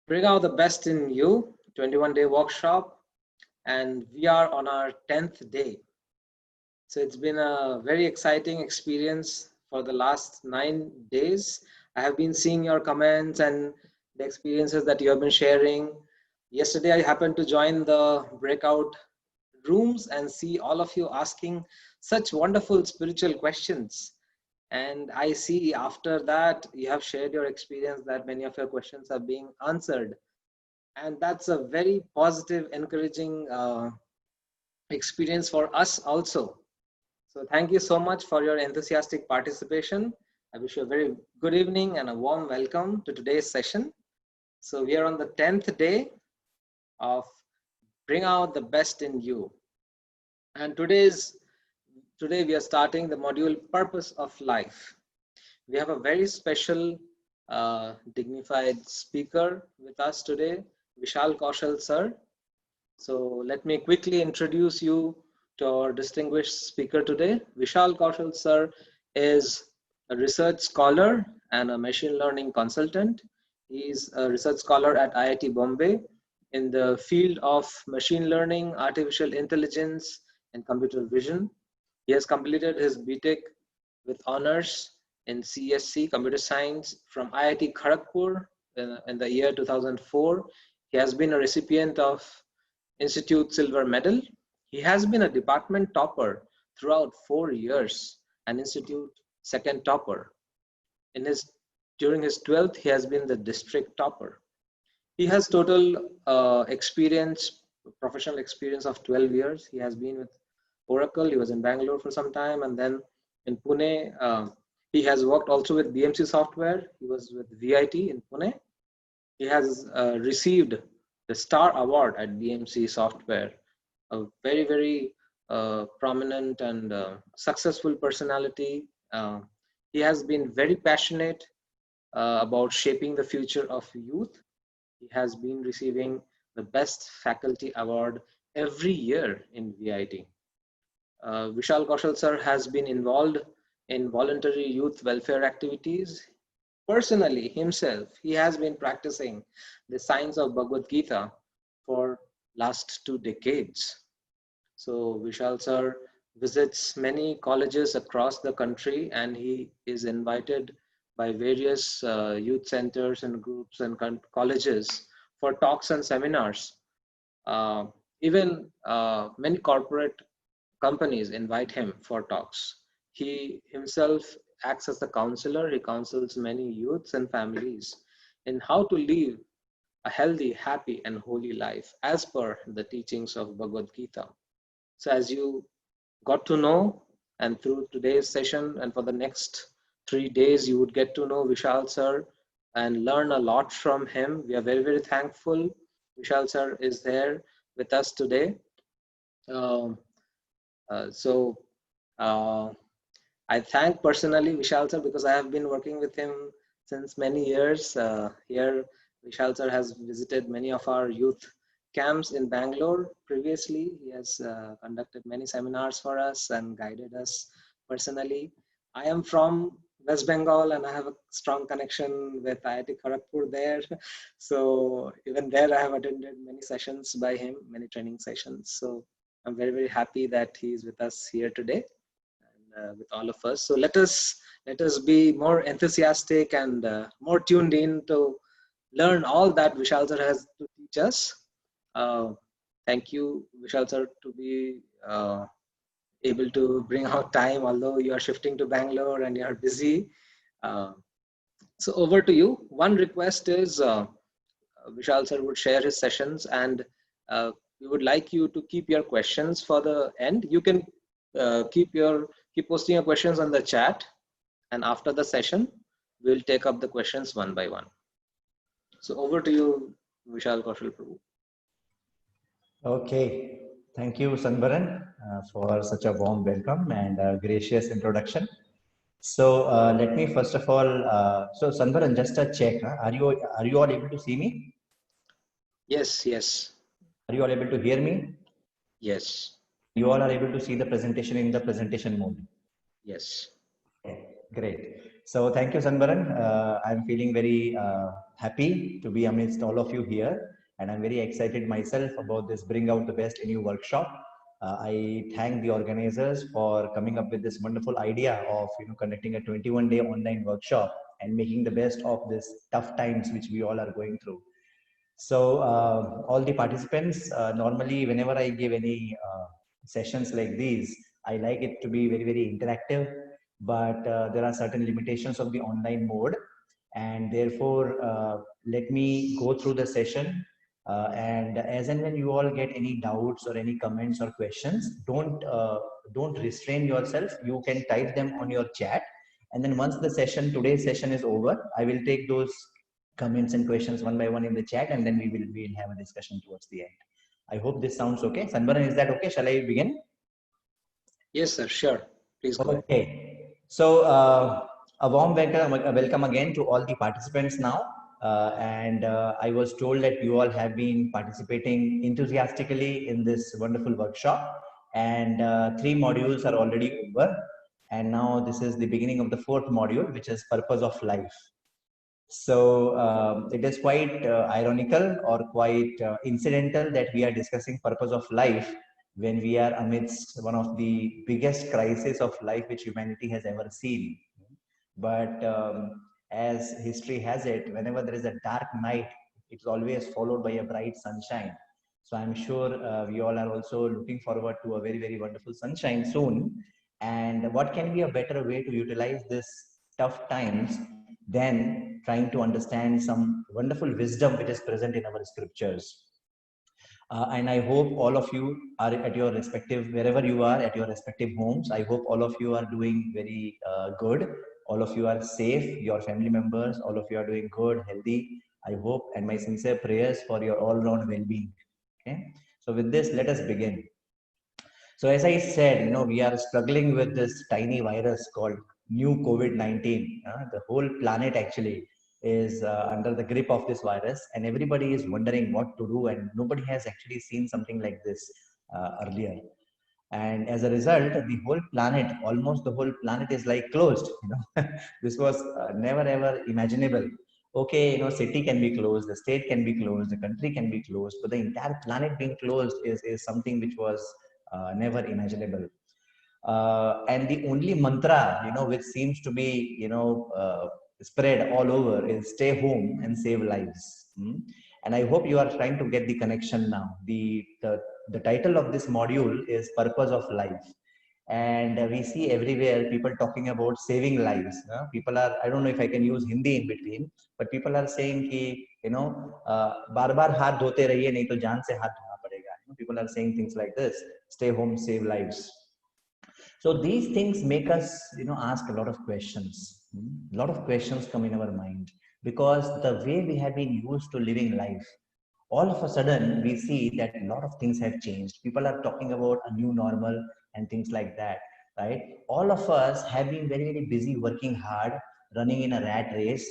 Bring out the best in you, 21-day workshop, and we are on our 10th day. So it's been a very exciting experience for the last 9 days. I have been seeing your comments and the experiences that you have been sharing. Yesterday, I happened to join the breakout rooms and see all of you asking such wonderful spiritual questions. And I see after that, you have shared your experience that many of your questions are being answered. And that's a very positive, encouraging experience for us also. So thank you so much for your enthusiastic participation. I wish you a very good evening and a warm welcome to today's session. So we are on the 10th day of Bring Out the Best in You. And today we are starting the module Purpose of Life. We have a very special dignified speaker with us today, Vishal Kaushal sir. So let me quickly introduce you to our distinguished speaker today. Vishal Kaushal sir is a research scholar and a machine learning consultant. He is a research scholar at IIT Bombay in the field of machine learning, artificial intelligence, and computer vision. He has completed his BTech with honors in CSC, Computer Science, from IIT Kharagpur in the year 2004. He has been a recipient of Institute Silver Medal. He has been a department topper throughout 4 years, an Institute second topper. During his 12th, he has been the district topper. He has total professional experience of 12 years. He has been with Oracle. He was in Bangalore for some time, and then in Pune, he has worked also with BMC Software. He was with VIT in Pune. He has received the Star Award at BMC Software, a very, very prominent and successful personality. He has been very passionate about shaping the future of youth. He has been receiving the Best Faculty Award every year in VIT. Vishal Kaushal sir has been involved in voluntary youth welfare activities. Personally, himself, he has been practicing the science of Bhagavad Gita for last 2 decades. So Vishal sir visits many colleges across the country, and he is invited by various youth centers and groups and colleges for talks and seminars. Even many corporate companies invite him for talks. He himself acts as a counselor. He counsels many youths and families in how to live a healthy, happy, and holy life as per the teachings of Bhagavad Gita. So as you got to know, and through today's session and for the next 3 days, you would get to know Vishal sir and learn a lot from him. We are very, very thankful Vishal sir is there with us today. So I thank personally Vishal sir because I have been working with him since many years. Here, Vishal sir has visited many of our youth camps in Bangalore previously. He has conducted many seminars for us and guided us personally. I am from West Bengal and I have a strong connection with IIT Kharagpur there. So even there I have attended many sessions by him, many training sessions. So I'm very, very happy that he's with us here today and with all of us. So let us be more enthusiastic and more tuned in to learn all that Vishal sir has to teach us. Thank you, Vishal sir, to be able to bring out time, although you are shifting to Bangalore and you are busy. So over to you. One request is Vishal sir would share his sessions, and we would like you to keep your questions for the end. You can keep posting your questions on the chat, and after the session, we'll take up the questions one by one. So over to you, Vishal Kaushal Prabhu. Okay, thank you, Sanbaran, for such a warm welcome and gracious introduction. So let me first of all, so Sanbaran, just a check. Are you all able to see me? Yes, yes. Are you all able to hear me? Yes. You all are able to see the presentation in the presentation mode? Yes. Okay, great. So thank you, Sanbaran. I'm feeling very happy to be amidst all of you here, and I'm very excited myself about this Bring Out the Best in You workshop. I thank the organizers for coming up with this wonderful idea of conducting a 21-day online workshop and making the best of this tough times which we all are going through. So all the participants, normally whenever I give any sessions like these, I like it to be very, very interactive, but there are certain limitations of the online mode, and therefore let me go through the session, and as and when you all get any doubts or any comments or questions, don't restrain yourself. You can type them on your chat, and then once the today's session is over, I will take those comments and questions one by one in the chat, and then we'll have a discussion towards the end. I hope this sounds okay. Sanbaran, is that okay? Shall I begin? Yes, sir. Sure. Please go ahead. Okay. So a warm welcome again to all the participants now. And I was told that you all have been participating enthusiastically in this wonderful workshop, and 3 modules are already over. And now this is the beginning of the 4th module, which is purpose of life. So it is quite ironical or quite incidental that we are discussing purpose of life when we are amidst one of the biggest crises of life which humanity has ever seen. But as history has it, whenever there is a dark night, it's always followed by a bright sunshine. So I'm sure we all are also looking forward to a very, very wonderful sunshine soon. And what can be a better way to utilize this tough times than trying to understand some wonderful wisdom which is present in our scriptures. And I hope all of you are at your respective, wherever you are at your respective homes, I hope all of you are doing very good. All of you are safe, your family members, all of you are doing good, healthy. I hope, and my sincere prayers for your all-round well-being. Okay. So with this, let us begin. So as I said, we are struggling with this tiny virus called new COVID-19. The whole planet actually is under the grip of this virus, and everybody is wondering what to do, and nobody has actually seen something like this earlier. And as a result, the whole planet, almost the whole planet is like closed. This was never ever imaginable. Okay, city can be closed, the state can be closed, the country can be closed, but the entire planet being closed is something which was never imaginable. And the only mantra, which seems to be, spread all over is stay home and save lives. And I hope you are trying to get the connection now. The title of this module is Purpose of Life. And we see everywhere people talking about saving lives. People are, I don't know if I can use Hindi in between, but people are saying ki, बार-बार हाथ धोते रहिए नहीं तो जान से हाथ धोना पड़ेगा. People are saying things like this: stay home, save lives. So these things make us, ask a lot of questions. A lot of questions come in our mind because the way we have been used to living life, all of a sudden we see that a lot of things have changed. People are talking about a new normal and things like that, right? All of us have been very, very busy working hard, running in a rat race,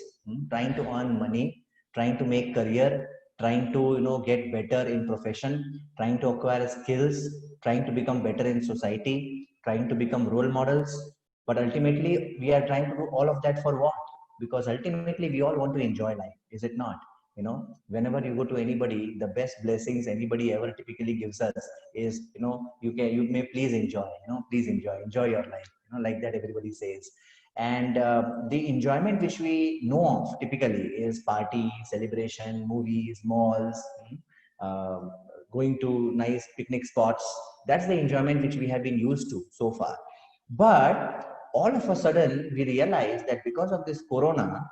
trying to earn money, trying to make career, trying to get better in profession, trying to acquire skills, trying to become better in society, trying to become role models. But ultimately, we are trying to do all of that for what? Because ultimately, we all want to enjoy life, is it not? Whenever you go to anybody, the best blessings anybody ever typically gives us is, you may please enjoy, please enjoy your life, like that everybody says. And the enjoyment which we know of typically is party, celebration, movies, malls, going to nice picnic spots. That's the enjoyment which we have been used to so far. But all of a sudden, we realize that because of this corona,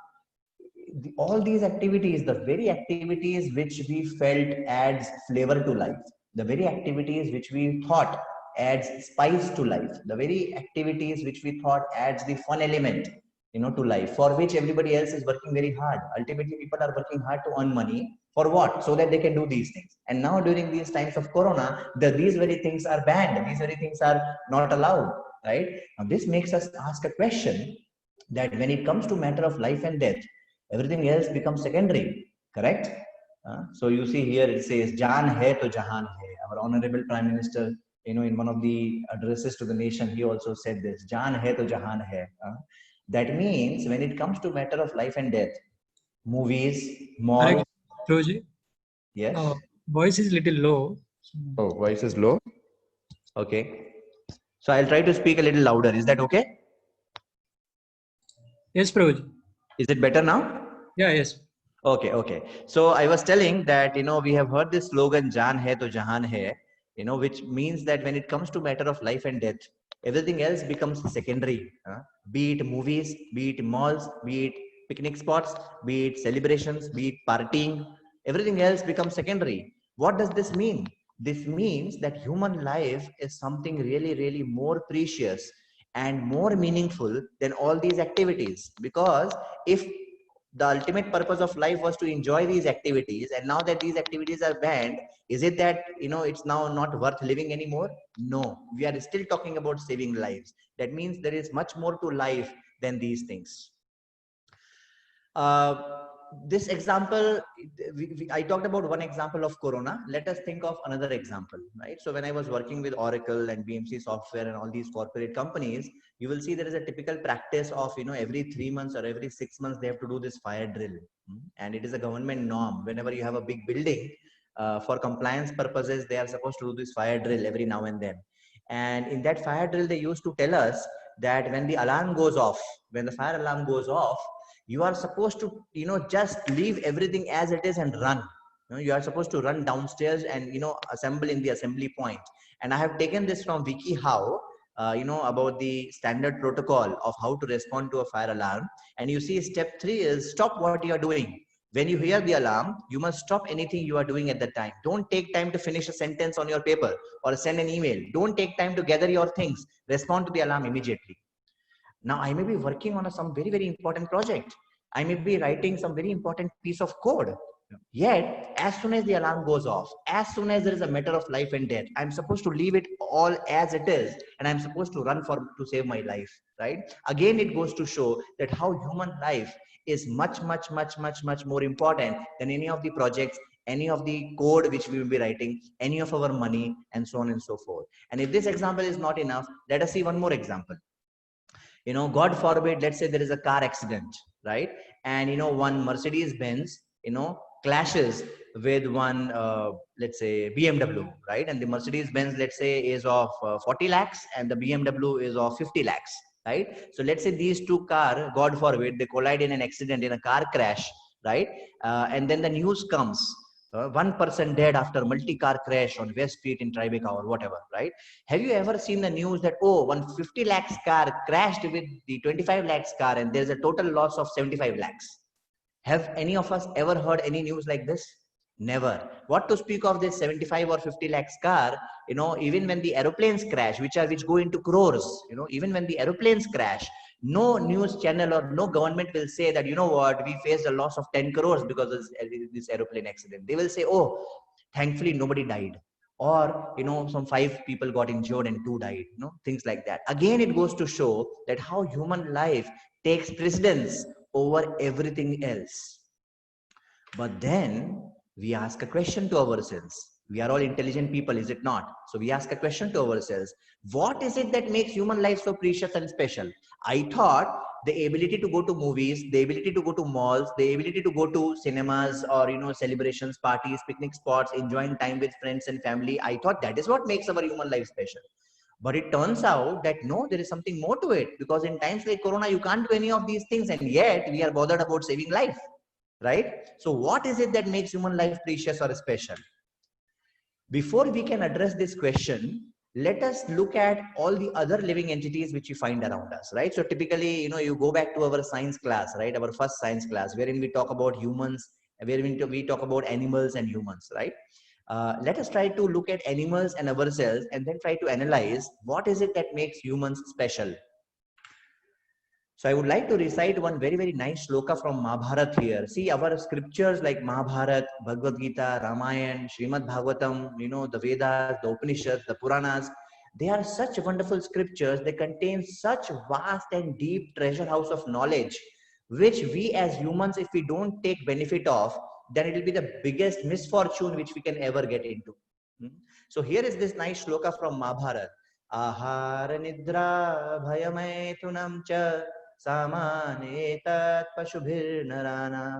all these activities, the very activities which we felt adds flavor to life, the very activities which we thought adds spice to life, the very activities which we thought adds the fun element, to life, for which everybody else is working very hard. Ultimately, people are working hard to earn money for what? So that they can do these things. And now during these times of corona, these very things are banned. These very things are not allowed, right? Now this makes us ask a question that when it comes to matter of life and death, everything else becomes secondary, correct? So you see here it says, Jaan hai to jahan hai. Our honorable Prime Minister, in one of the addresses to the nation, he also said this, Jaan hai to jahan hai. That means when it comes to matter of life and death, movies, Hi, malls, Prabhuji. yes. Voice is little low. Oh, voice is low. Okay. So I'll try to speak a little louder. Is that okay? Yes, Prabhuji. Is it better now? Yeah, yes. Okay, okay. So I was telling that, we have heard this slogan, Jaan hai to jahan hai, which means that when it comes to matter of life and death, everything else becomes secondary. Be it movies, be it malls, be it picnic spots, be it celebrations, be it partying, everything else becomes secondary. What does this mean? This means that human life is something really, really more precious and more meaningful than all these activities. Because if the ultimate purpose of life was to enjoy these activities, and now that these activities are banned, is it that it's now not worth living anymore? No, we are still talking about saving lives. That means there is much more to life than these things. This example, I talked about one example of corona. Let us think of another example, right? So when I was working with Oracle and BMC Software and all these corporate companies, you will see there is a typical practice of every 3 months or every 6 months they have to do this fire drill. And it is a government norm. Whenever you have a big building, for compliance purposes, they are supposed to do this fire drill every now and then. And in that fire drill, they used to tell us that when the alarm goes off, when the fire alarm goes off, you are supposed to just leave everything as it is and run. You are supposed to run downstairs and assemble in the assembly point. And I have taken this from WikiHow, about the standard protocol of how to respond to a fire alarm. And you see step 3 is stop what you are doing. When you hear the alarm, you must stop anything you are doing at that time. Don't take time to finish a sentence on your paper or send an email. Don't take time to gather your things. Respond to the alarm immediately. Now, I may be working on some very, very important project. I may be writing some very important piece of code. Yet, as soon as the alarm goes off, as soon as there is a matter of life and death, I'm supposed to leave it all as it is, and I'm supposed to run to save my life, right? Again, it goes to show that how human life is much, much, much, much, much more important than any of the projects, any of the code which we will be writing, any of our money, and so on and so forth. And if this example is not enough, let us see one more example. God forbid, let's say there is a car accident, right? And one Mercedes Benz clashes with one let's say BMW, right? And the Mercedes Benz, let's say, is of 40 lakhs and the BMW is of 50 lakhs, right? So let's say these two cars, God forbid, they collide in an accident, in a car crash, right? And then the news comes, one person dead after multi-car crash on West Street in Tribeca or whatever, right? Have you ever seen the news that, oh, one 50 lakhs car crashed with the 25 lakhs car and there's a total loss of 75 lakhs? Have any of us ever heard any news like this? Never. What to speak of this 75 or 50 lakhs car? Even when the aeroplanes crash, which go into crores, even when the aeroplanes crash, no news channel or no government will say that, what, we faced a loss of 10 crores because of this aeroplane accident. They will say, oh, thankfully nobody died. Or, some 5 people got injured and 2 died, things like that. Again, it goes to show that how human life takes precedence over everything else. But then we ask a question to ourselves. We are all intelligent people, is it not? So we ask a question to ourselves. What is it that makes human life so precious and special? I thought the ability to go to movies, the ability to go to malls, the ability to go to cinemas or, celebrations, parties, picnic spots, enjoying time with friends and family. I thought that is what makes our human life special. But it turns out that no, there is something more to it, because in times like Corona, you can't do any of these things, and yet we are bothered about saving life, right? So what is it that makes human life precious or special? Before we can address this question, let us look at all the other living entities which we find around us, right? So typically, you go back to our science class, right? Our first science class, wherein we talk about humans, wherein we talk about animals and humans, right? Let us try to look at animals and ourselves and then try to analyze what is it that makes humans special. So I would like to recite one very, very nice shloka from Mahabharata here. See, our scriptures like Mahabharata, Bhagavad Gita, Ramayana, Srimad Bhagavatam, the Vedas, the Upanishads, the Puranas, they are such wonderful scriptures. They contain such vast and deep treasure house of knowledge, which we as humans, if we don't take benefit of, then it will be the biggest misfortune which we can ever get into. So here is this nice shloka from Mahabharata. Ahara nidra bhayamaithunam cha सामान्येतत् पशुभिर्नराणां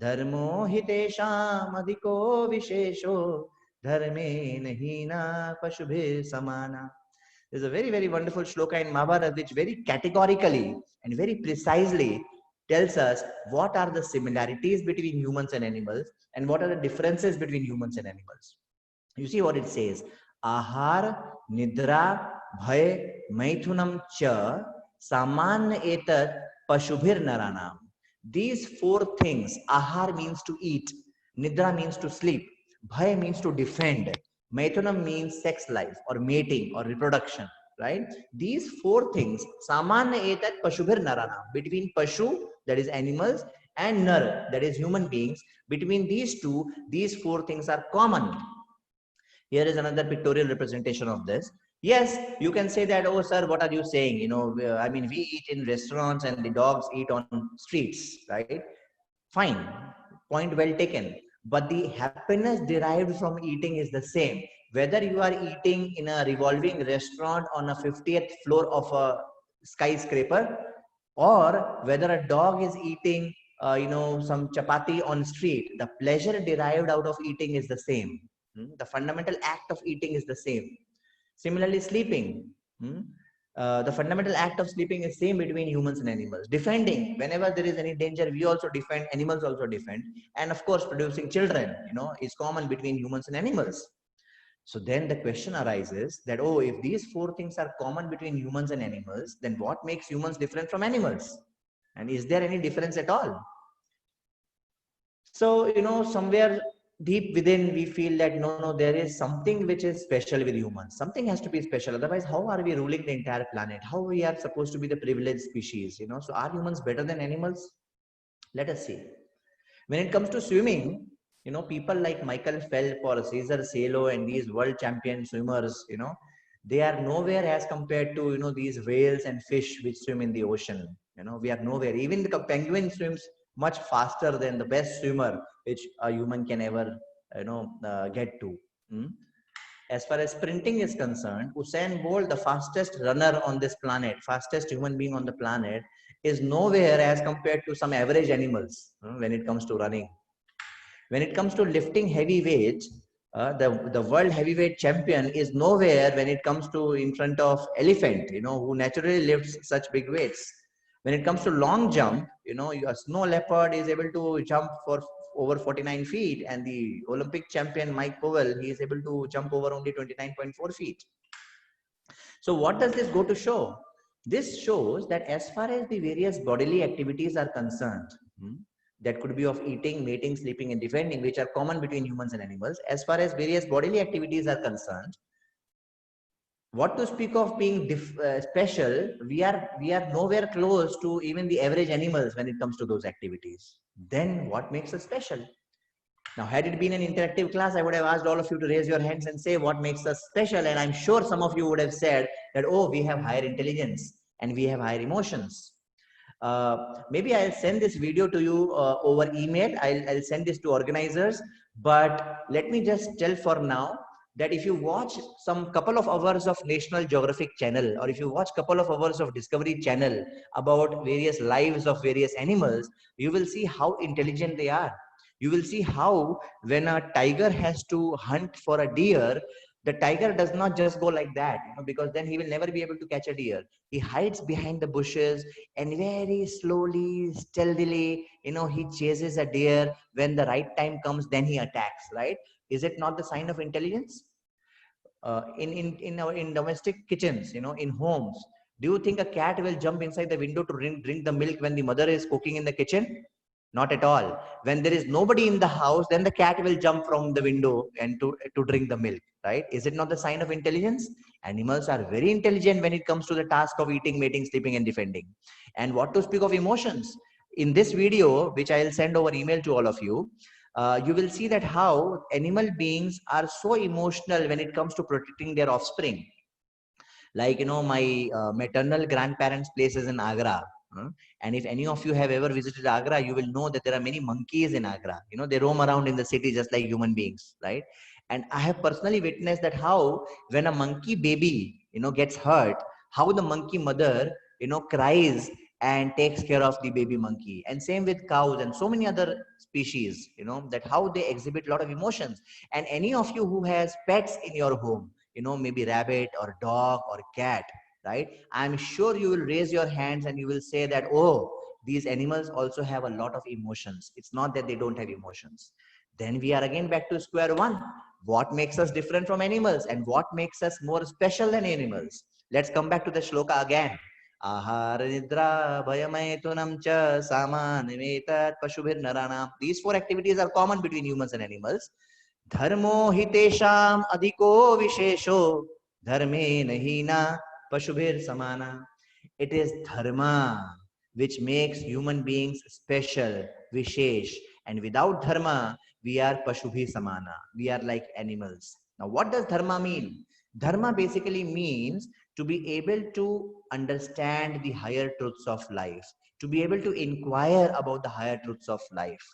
धर्मो हि तेषाम् अधिको विशेषो धर्मेण हीना पशुभिः समाना. There's a very, very wonderful shloka in Mahabharata which very categorically and very precisely tells us what are the similarities between humans and animals and what are the differences between humans and animals. You see what it says: Ahar, Nidra, Bhay, Maithunam cha Samanya etat Pashubhir Naranam. These four things, Ahar means to eat, Nidra means to sleep, Bhay means to defend, Maithunam means sex life or mating or reproduction, right? These four things, Samanya etat Pashubhir Naranam, between Pashu, that is animals, and Nar, that is human beings, between these two, these four things are common. Here is another pictorial representation of this. Yes, you can say that, oh sir, what are you saying? You know, I mean, we eat in restaurants and the dogs eat on streets, right? Fine, point well taken. But the happiness derived from eating is the same. Whether you are eating in a revolving restaurant on a 50th floor of a skyscraper, or whether a dog is eating, some chapati on street, the pleasure derived out of eating is the same. The fundamental act of eating is the same. Similarly, sleeping. The fundamental act of sleeping is same between humans and animals. Defending, whenever there is any danger, we also defend, animals also defend. And of course, producing children, is common between humans and animals. So then the question arises that, oh, if these four things are common between humans and animals, then what makes humans different from animals? And is there any difference at all? So, somewhere deep within we feel that no, there is something which is special with humans. Something has to be special. Otherwise, how are we ruling the entire planet? How we are supposed to be the privileged species? So are humans better than animals? Let us see. When it comes to swimming, people like Michael Phelps or Cesar Cielo and these world champion swimmers, they are nowhere as compared to, these whales and fish which swim in the ocean. We are nowhere. Even the penguin swims much faster than the best swimmer which a human can ever, get to. As far as sprinting is concerned, Usain Bolt, the fastest runner on this planet, fastest human being on the planet, is nowhere as compared to some average animals when it comes to running. When it comes to lifting heavy weights, the world heavyweight champion is nowhere when it comes to in front of elephant, who naturally lifts such big weights. When it comes to long jump, a snow leopard is able to jump for over 49 feet, and the Olympic champion Mike Powell, he is able to jump over only 29.4 feet. So what does this go to show? This shows that as far as the various bodily activities are concerned, that could be of eating, mating, sleeping, and defending, which are common between humans and animals. As far as various bodily activities are concerned, what to speak of being special, we are nowhere close to even the average animals when it comes to those activities. Then what makes us special? Now, had it been an interactive class, I would have asked all of you to raise your hands and say what makes us special. And I'm sure some of you would have said that, oh, we have higher intelligence and we have higher emotions. Maybe I'll send this video to you over email. I'll send this to organizers. But let me just tell for now that if you watch some couple of hours of National Geographic Channel, or if you watch couple of hours of Discovery Channel about various lives of various animals, you will see how intelligent they are. You will see how when a tiger has to hunt for a deer, the tiger does not just go like that, because then he will never be able to catch a deer. He hides behind the bushes and very slowly, stealthily, he chases a deer. When the right time comes, then he attacks, right? Is it not the sign of intelligence? In domestic kitchens, in homes, do you think a cat will jump inside the window to drink the milk when the mother is cooking in the kitchen? Not at all. When there is nobody in the house, then the cat will jump from the window and to drink the milk, right? Is it not the sign of intelligence? Animals are very intelligent when it comes to the task of eating, mating, sleeping, and defending. And what to speak of emotions? In this video, which I'll send over email to all of you, you will see that how animal beings are so emotional when it comes to protecting their offspring. Like, my maternal grandparents' place is in Agra. And if any of you have ever visited Agra, you will know that there are many monkeys in Agra. They roam around in the city just like human beings, right? And I have personally witnessed that how when a monkey baby, gets hurt, how the monkey mother, cries and takes care of the baby monkey. And same with cows and so many other species, you know, that how they exhibit a lot of emotions. And any of you who has pets in your home, you know, maybe rabbit or dog or cat, right? I'm sure you will raise your hands and you will say that, oh, these animals also have a lot of emotions. It's not that they don't have emotions. Then we are again back to square one. What makes us different from animals and what makes us more special than animals? Let's come back to the shloka again. Ahara nidra bhayamaytunam cha samanyametat pashubhir naranam. These four activities are common between humans and animals. Dharmo hitesham adhiko vishesho dharme nahina pashubhir samana. It is dharma which makes human beings special, vishesh, and without dharma we are pashubhi samana. We are like animals. Now, what does dharma mean? Dharma basically means to be able to understand the higher truths of life, to be able to inquire about the higher truths of life.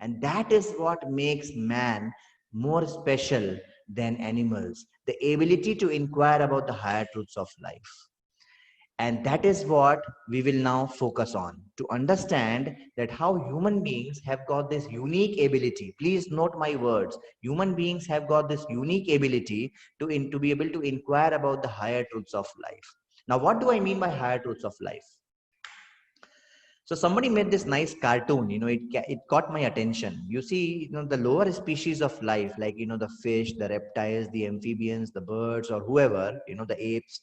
And that is what makes man more special than animals, the ability to inquire about the higher truths of life. And that is what we will now focus on, to understand that how human beings have got this unique ability. Please note my words. Human beings have got this unique ability to be able to inquire about the higher truths of life. Now, what do I mean by higher truths of life? So somebody made this nice cartoon, you know, it caught my attention. You see, you know, the lower species of life, like, you know, the fish, the reptiles, the amphibians, the birds, or whoever, you know, the apes,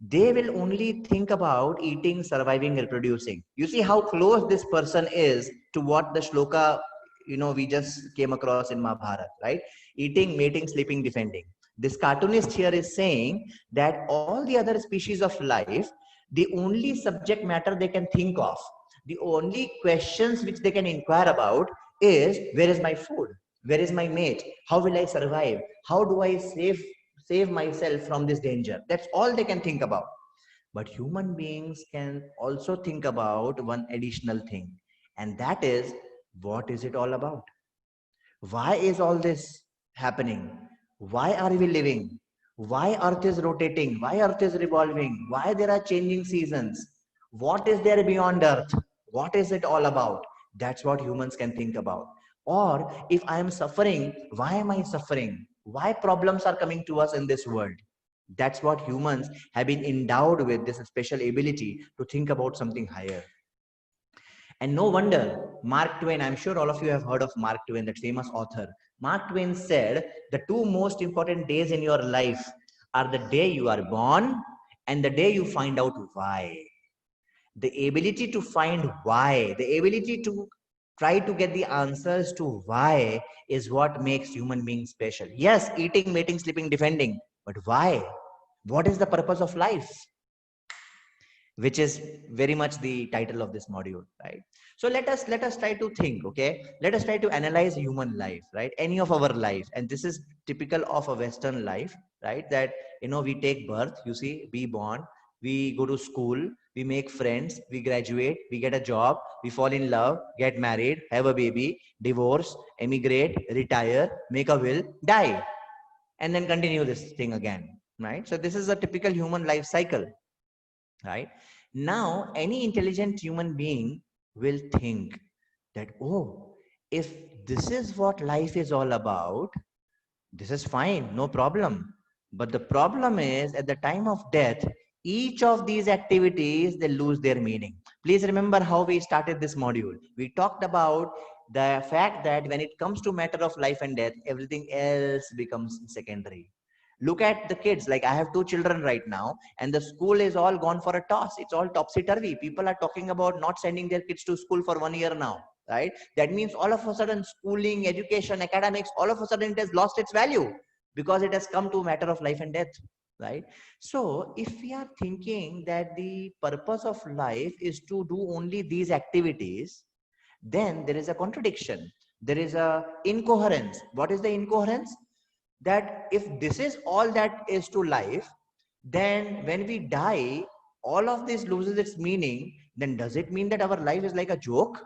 they will only think about eating, surviving, reproducing. You see how close this person is to what the shloka, you know, we just came across in Mahabharata, right? Eating, mating, sleeping, defending. This cartoonist here is saying that all the other species of life, the only subject matter they can think of, the only questions which they can inquire about is, where is my food? Where is my mate? How will I survive? How do I save myself from this danger? That's all they can think about. But human beings can also think about one additional thing, and that is, what is it all about? Why is all this happening? Why are we living? Why earth is rotating? Why earth is revolving? Why there are changing seasons? What is there beyond earth? What is it all about? That's what humans can think about. Or if I am suffering, why am I suffering? Why problems are coming to us in this world? That's what humans have been endowed with, this special ability to think about something higher. And no wonder Mark Twain, I'm sure all of you have heard of Mark Twain, that famous author. Mark Twain said the two most important days in your life are the day you are born and the day you find out why. The ability to find why, the ability to try to get the answers to why is what makes human beings special. Yes, eating, mating, sleeping, defending, but why? What is the purpose of life? Which is very much the title of this module, right? So let us try to think, okay? Let us try to analyze human life, right? Any of our life, and this is typical of a Western life, right? That, you know, we take birth, you see, be born, we go to school, we make friends, we graduate, we get a job, we fall in love, get married, have a baby, divorce, emigrate, retire, make a will, die, and then continue this thing again, right? So this is a typical human life cycle, right? Now, any intelligent human being will think that, oh, if this is what life is all about, this is fine, no problem. But the problem is, at the time of death, each of these activities, they lose their meaning. Please remember how we started this module. We talked about the fact that when it comes to matter of life and death, everything else becomes secondary. Look at the kids. Like, I have two children right now, and the school is all gone for a toss. It's all topsy-turvy. People are talking about not sending their kids to school for 1 year now, right? That means all of a sudden schooling, education, academics, all of a sudden it has lost its value because it has come to a matter of life and death, right? So if we are thinking that the purpose of life is to do only these activities, then there is a contradiction. There is a incoherence. What is the incoherence? That if this is all that is to life, then when we die, all of this loses its meaning. Then does it mean that our life is like a joke?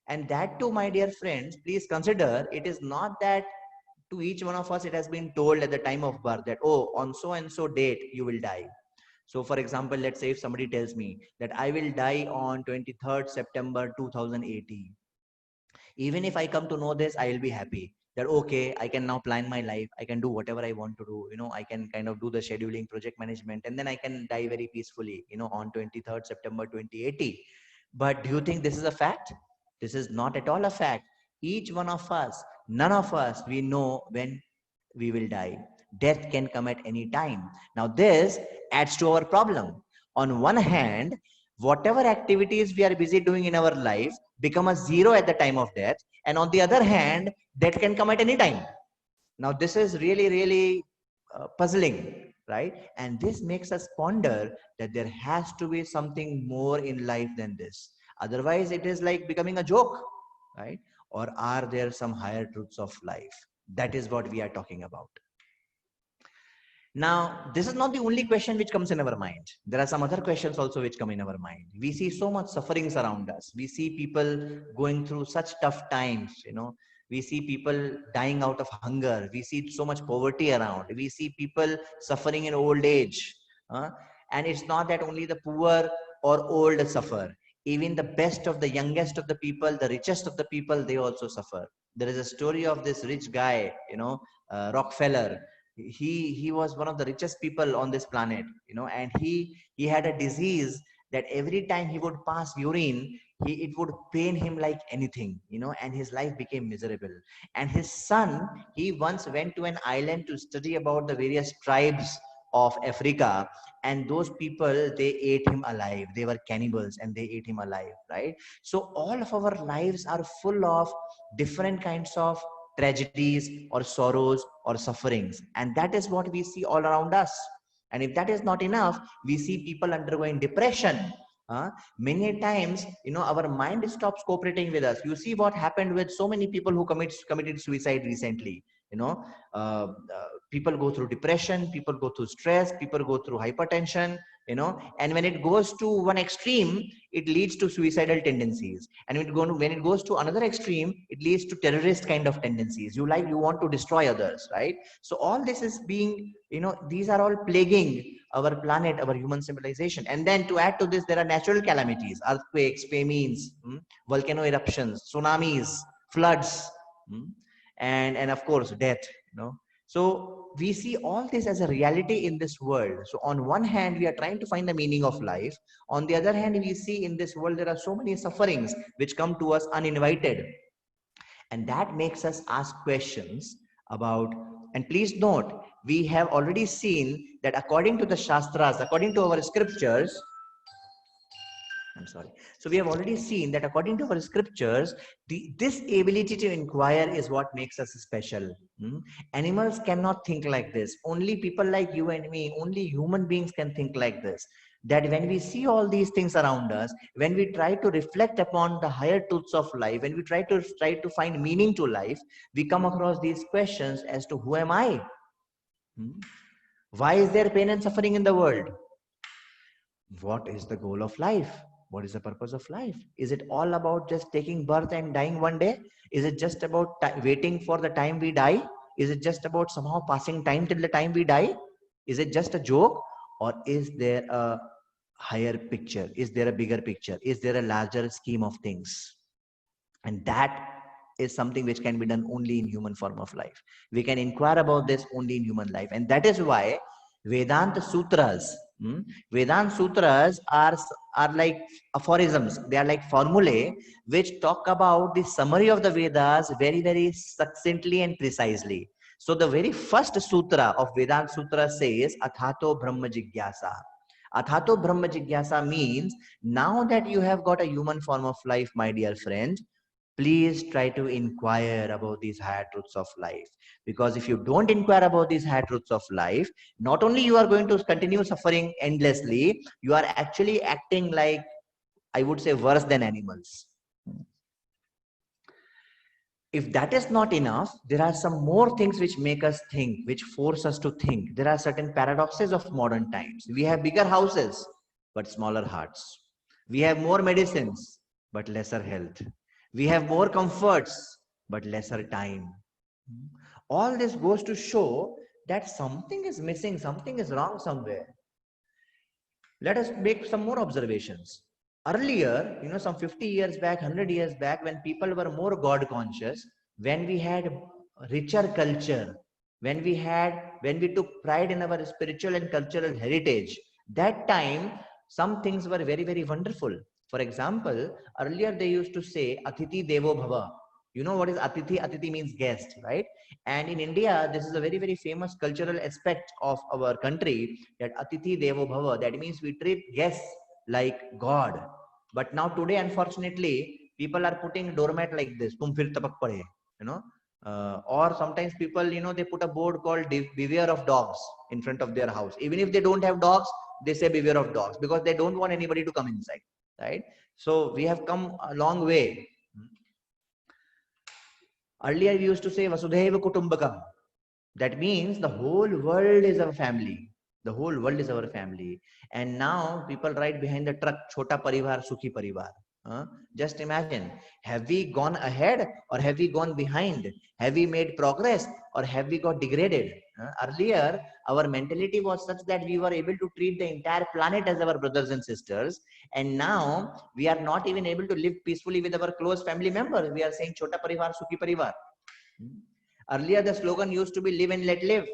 And that too, my dear friends, please consider, it is not that to each one of us it has been told at the time of birth that, oh, on so and so date you will die. So for example, let's say if somebody tells me that I will die on 23rd September 2018. Even if I come to know this, I will be happy that, okay, I can now plan my life. I can do whatever I want to do. I can kind of do the scheduling, project management, and then I can die very peacefully, on 23rd September 2080. But do you think this is a fact? This is not at all a fact. Each one of us, none of us, we know when we will die. Death can come at any time. Now, this adds to our problem. On one hand, whatever activities we are busy doing in our life become a zero at the time of death. And on the other hand, death can come at any time. Now, this is really, really puzzling, right? And this makes us ponder that there has to be something more in life than this. Otherwise, it is like becoming a joke, right? Or are there some higher truths of life? That is what we are talking about. Now, this is not the only question which comes in our mind. There are some other questions also which come in our mind. We see so much sufferings around us. We see people going through such tough times, We see people dying out of hunger. We see so much poverty around. We see people suffering in old age. And it's not that only the poor or old suffer. Even the best of the youngest of the people, the richest of the people, they also suffer. There is a story of this rich guy, Rockefeller. He was one of the richest people on this planet, and he had a disease that every time he would pass urine, it would pain him like anything, and his life became miserable. And his son, he once went to an island to study about the various tribes of Africa, and those people, they ate him alive. They were cannibals and they ate him alive, right? So all of our lives are full of different kinds of tragedies or sorrows or sufferings, and that is what we see all around us. And if that is not enough, we see people undergoing depression. Many times, our mind stops cooperating with us. You see what happened with so many people who committed suicide recently. People go through depression, people go through stress, people go through hypertension, and when it goes to one extreme, it leads to suicidal tendencies. And when it goes to another extreme, it leads to terrorist kind of tendencies. You want to destroy others, right? So all this is being, these are all plaguing our planet, our human civilization. And then to add to this, there are natural calamities, earthquakes, famines, volcano eruptions, tsunamis, floods, and of course death. So we see all this as a reality in this world. So on one hand, we are trying to find the meaning of life. On the other hand, we see in this world there are so many sufferings which come to us uninvited, and that makes us ask questions about. And please note, we have already seen that according to the Shastras, according to our scriptures, So we have already seen that according to our scriptures, this ability to inquire is what makes us special. Animals cannot think like this. Only people like you and me, only human beings can think like this. That when we see all these things around us, when we try to reflect upon the higher truths of life, when we try to find meaning to life, we come across these questions as to who am I? Why is there pain and suffering in the world? What is the goal of life? What is the purpose of life? Is it all about just taking birth and dying one day? Is it just about waiting for the time we die? Is it just about somehow passing time till the time we die? Is it just a joke? Or is there a higher picture? Is there a bigger picture? Is there a larger scheme of things? And that is something which can be done only in human form of life. We can inquire about this only in human life. And that is why Vedanta Sutras, Vedanta Sutras are like aphorisms. They are like formulae which talk about the summary of the Vedas very, very succinctly and precisely. So the very first sutra of Vedanta Sutra says, Athato Brahma Jigyasa. Athato Brahma Jigyasa means, now that you have got a human form of life, my dear friend, please try to inquire about these higher truths of life. Because if you don't inquire about these higher truths of life, not only you are going to continue suffering endlessly, you are actually acting like, I would say, worse than animals. If that is not enough, there are some more things which make us think, which force us to think. There are certain paradoxes of modern times. We have bigger houses, but smaller hearts. We have more medicines, but lesser health. We have more comforts, but lesser time. All this goes to show that something is missing, something is wrong somewhere. Let us make some more observations. Earlier, some 50 years back, 100 years back, when people were more God conscious, when we had richer culture, when we took pride in our spiritual and cultural heritage, that time some things were very, very wonderful. For example, earlier they used to say Atithi Devo Bhava. You know what is Atithi? Atithi means guest, right? And in India, this is a very, very famous cultural aspect of our country, that Atithi Devo Bhava. That means we treat guests like God. But now today, unfortunately, people are putting doormat like this. Tum fir tapak pade, you know. Or sometimes people, they put a board called beware of dogs in front of their house. Even if they don't have dogs, they say beware of dogs because they don't want anybody to come inside, right? So we have come a long way. Earlier we used to say Vasudhaiva Kutumbakam. That means the whole world is our family. The whole world is our family. And now people ride behind the truck, Chota Parivar, Sukhi Parivar. Just imagine, have we gone ahead or have we gone behind? Have we made progress or have we got degraded? Earlier, our mentality was such that we were able to treat the entire planet as our brothers and sisters. And now we are not even able to live peacefully with our close family members. We are saying Chota Parivar, Sukhi Parivar. Earlier, the slogan used to be live and let live.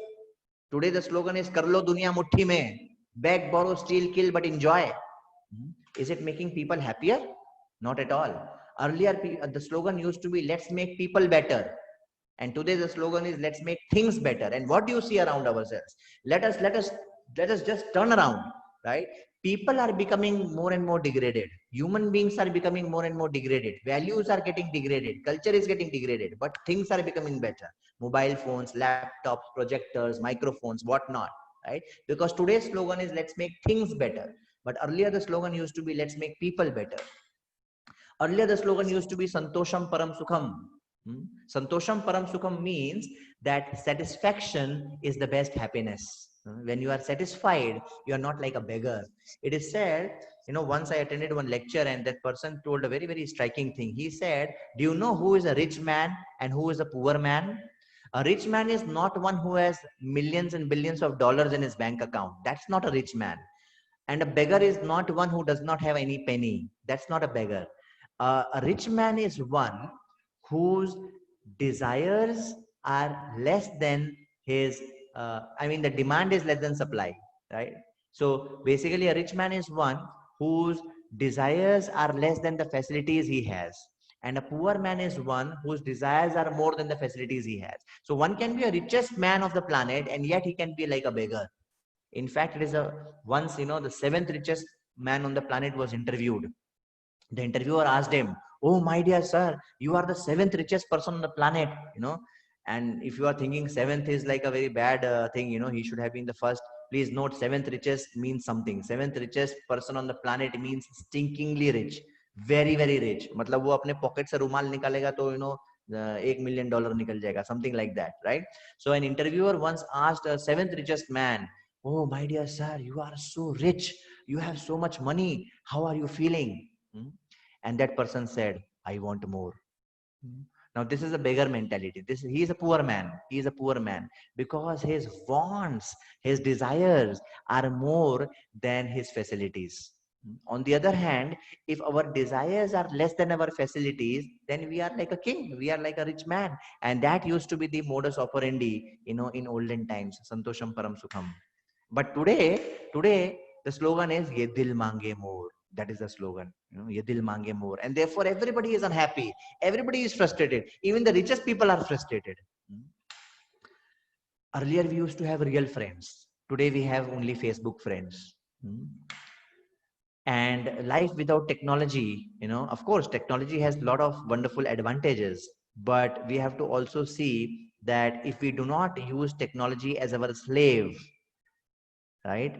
Today, the slogan is Karlo Duniya Mutti Mein. Beg, borrow, steal, kill, but enjoy. Is it making people happier? Not at all. Earlier, the slogan used to be let's make people better. And today the slogan is let's make things better. And what do you see around ourselves? Let us just turn around, right? People are becoming more and more degraded. Human beings are becoming more and more degraded. Values are getting degraded. Culture is getting degraded, but things are becoming better. Mobile phones, laptops, projectors, microphones, whatnot, right? Because today's slogan is let's make things better. But earlier the slogan used to be let's make people better. Earlier the slogan used to be Santosham Param Sukham. Santosham Param Sukham means that satisfaction is the best happiness. When you are satisfied, you are not like a beggar. It is said, once I attended one lecture and that person told a very, very striking thing. He said, do you know who is a rich man and who is a poor man? A rich man is not one who has millions and billions of dollars in his bank account. That's not a rich man. And a beggar is not one who does not have any penny. That's not a beggar. A rich man is one whose desires are less than his, the demand is less than supply, right? So basically, a rich man is one whose desires are less than the facilities he has. And a poor man is one whose desires are more than the facilities he has. So one can be a richest man of the planet and yet he can be like a beggar. In fact, it is once, the seventh richest man on the planet was interviewed. The interviewer asked him, oh, my dear sir, you are the seventh richest person on the planet, and if you are thinking seventh is like a very bad thing, he should have been the first. Please note, seventh richest means something. Seventh richest person on the planet means stinkingly rich, very, very rich. मतलब वो अपने pocket से रुमाल निकालेगा तो, $1 million निकल जाएगा, something like that, right? So an interviewer once asked a seventh richest man, oh, my dear sir, you are so rich. You have so much money. How are you feeling? And that person said, I want more. Now, this is a beggar mentality. He is a poor man. He is a poor man because his wants, his desires are more than his facilities. On the other hand, if our desires are less than our facilities, then we are like a king. We are like a rich man. And that used to be the modus operandi, in olden times. Santosham Param Sukham. But today, the slogan is Ye Dil Mange More. That is the slogan, Ye Dil Mange More. And therefore, everybody is unhappy. Everybody is frustrated. Even the richest people are frustrated. Earlier, we used to have real friends. Today, we have only Facebook friends. And life without technology, of course, technology has a lot of wonderful advantages. But we have to also see that if we do not use technology as our slave, right?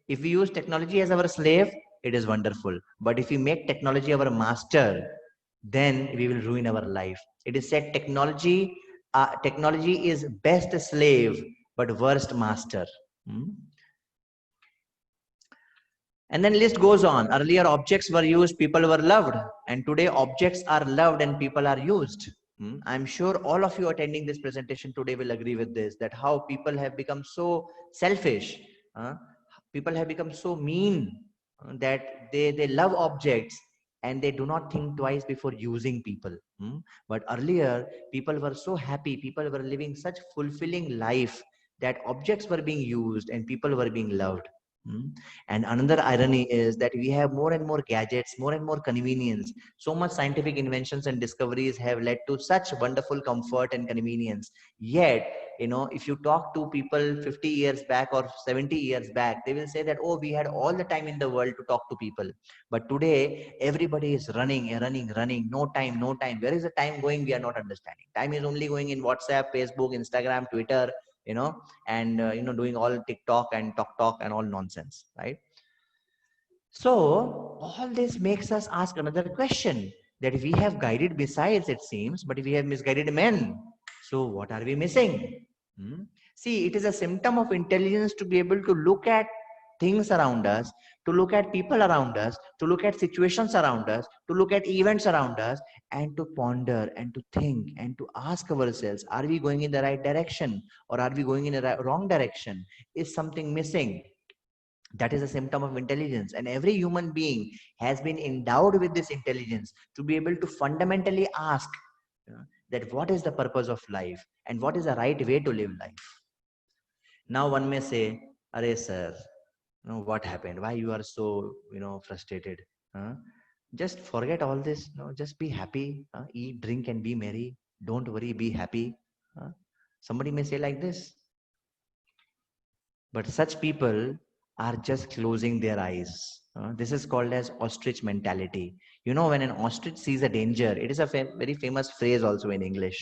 If we use technology as our slave, it is wonderful. But if we make technology our master, then we will ruin our life. It is said technology is best slave, but worst master. And then list goes on. Earlier objects were used, people were loved. And today objects are loved and people are used. I'm sure all of you attending this presentation today will agree with this, that how people have become so selfish. People have become so mean. that they love objects and they do not think twice before using people. But earlier, people were so happy, people were living such fulfilling life that objects were being used and people were being loved. And another irony is that we have more and more gadgets, more and more convenience. So much scientific inventions and discoveries have led to such wonderful comfort and convenience. Yet, if you talk to people 50 years back or 70 years back, they will say that, oh, we had all the time in the world to talk to people. But today, everybody is running, no time, no time. Where is the time going? We are not understanding. Time is only going in WhatsApp, Facebook, Instagram, Twitter, and doing all TikTok and talk and all nonsense, right? So all this makes us ask another question, that we have guided missiles, it seems, but we have misguided men. So what are we missing? See, it is a symptom of intelligence to be able to look at things around us, to look at people around us, to look at situations around us, to look at events around us, and to ponder and to think and to ask ourselves, are we going in the right direction or are we going in the wrong direction? Is something missing? That is a symptom of intelligence, and every human being has been endowed with this intelligence to be able to fundamentally ask, that what is the purpose of life and what is the right way to live life. Now one may say, "Arey sir, what happened? Why you are so frustrated? Just forget all this. Just be happy. Eat, drink, and be merry. Don't worry. Be happy." Somebody may say like this, but such people are just closing their eyes. This is called as ostrich mentality. When an ostrich sees a danger, it is a very famous phrase also in English.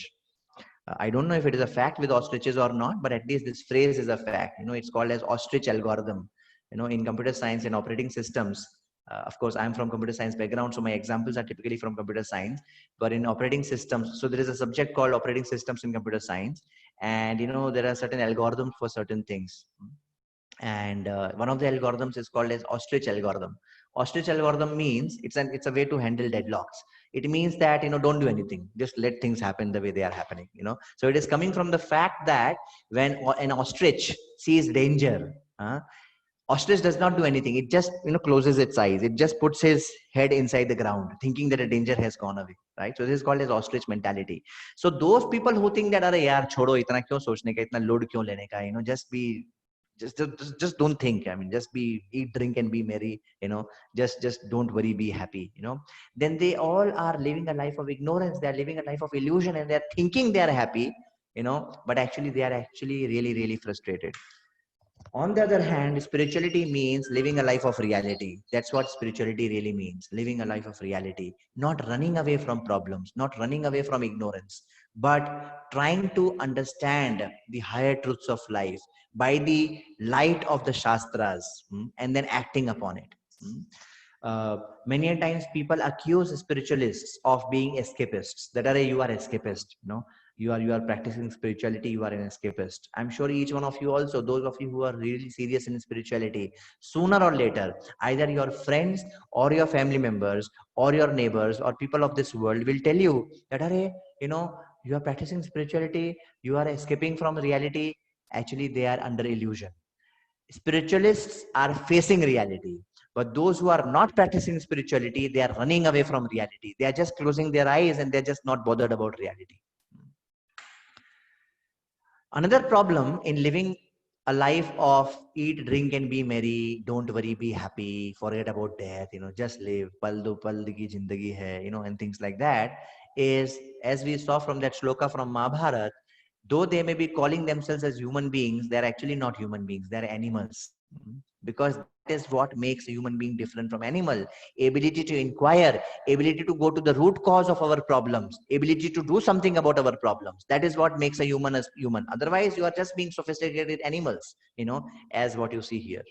I don't know if it is a fact with ostriches or not, but at least this phrase is a fact. It's called as ostrich algorithm. In computer science and operating systems, of course, I'm from computer science background, so my examples are typically from computer science. But in operating systems, so there is a subject called operating systems in computer science, and there are certain algorithms for certain things. And one of the algorithms is called as ostrich algorithm. Ostrich algorithm means it's a way to handle deadlocks. It means that don't do anything, just let things happen the way they are happening. So it is coming from the fact that when an ostrich sees danger, ostrich does not do anything. It just closes its eyes. It just puts his head inside the ground, thinking that a danger has gone away. Right? So this is called as ostrich mentality. So those people who think that, "Arey yaar, chodo, itna kyun sochne ka, itna load kyun lene ka," just don't think. Just eat, drink, and be merry. Just don't worry, be happy. Then they all are living a life of ignorance. They are living a life of illusion, and they are thinking they are happy. But actually they are actually really, really frustrated. On the other hand, spirituality means living a life of reality. That's what spirituality really means. Living a life of reality, not running away from problems, not running away from ignorance, but trying to understand the higher truths of life by the light of the Shastras, and then acting upon it. Many a times people accuse spiritualists of being escapists, that you are escapist, you are practicing spirituality, you are an escapist. I'm sure each one of you also, those of you who are really serious in spirituality, sooner or later, either your friends or your family members or your neighbors or people of this world will tell you that, you are practicing spirituality, you are escaping from reality. Actually, they are under illusion. Spiritualists are facing reality, but those who are not practicing spirituality, they are running away from reality. They are just closing their eyes and they're just not bothered about reality. Another problem in living a life of eat, drink, and be merry, don't worry, be happy, forget about death, just live, pal do pal ki jindagi hai, and things like that, is, as we saw from that shloka from Mahabharata, though they may be calling themselves as human beings, they're actually not human beings, they're animals. Because that is what makes a human being different from animal. Ability to inquire, ability to go to the root cause of our problems, ability to do something about our problems. That is what makes a human as human. Otherwise, you are just being sophisticated animals, as what you see here.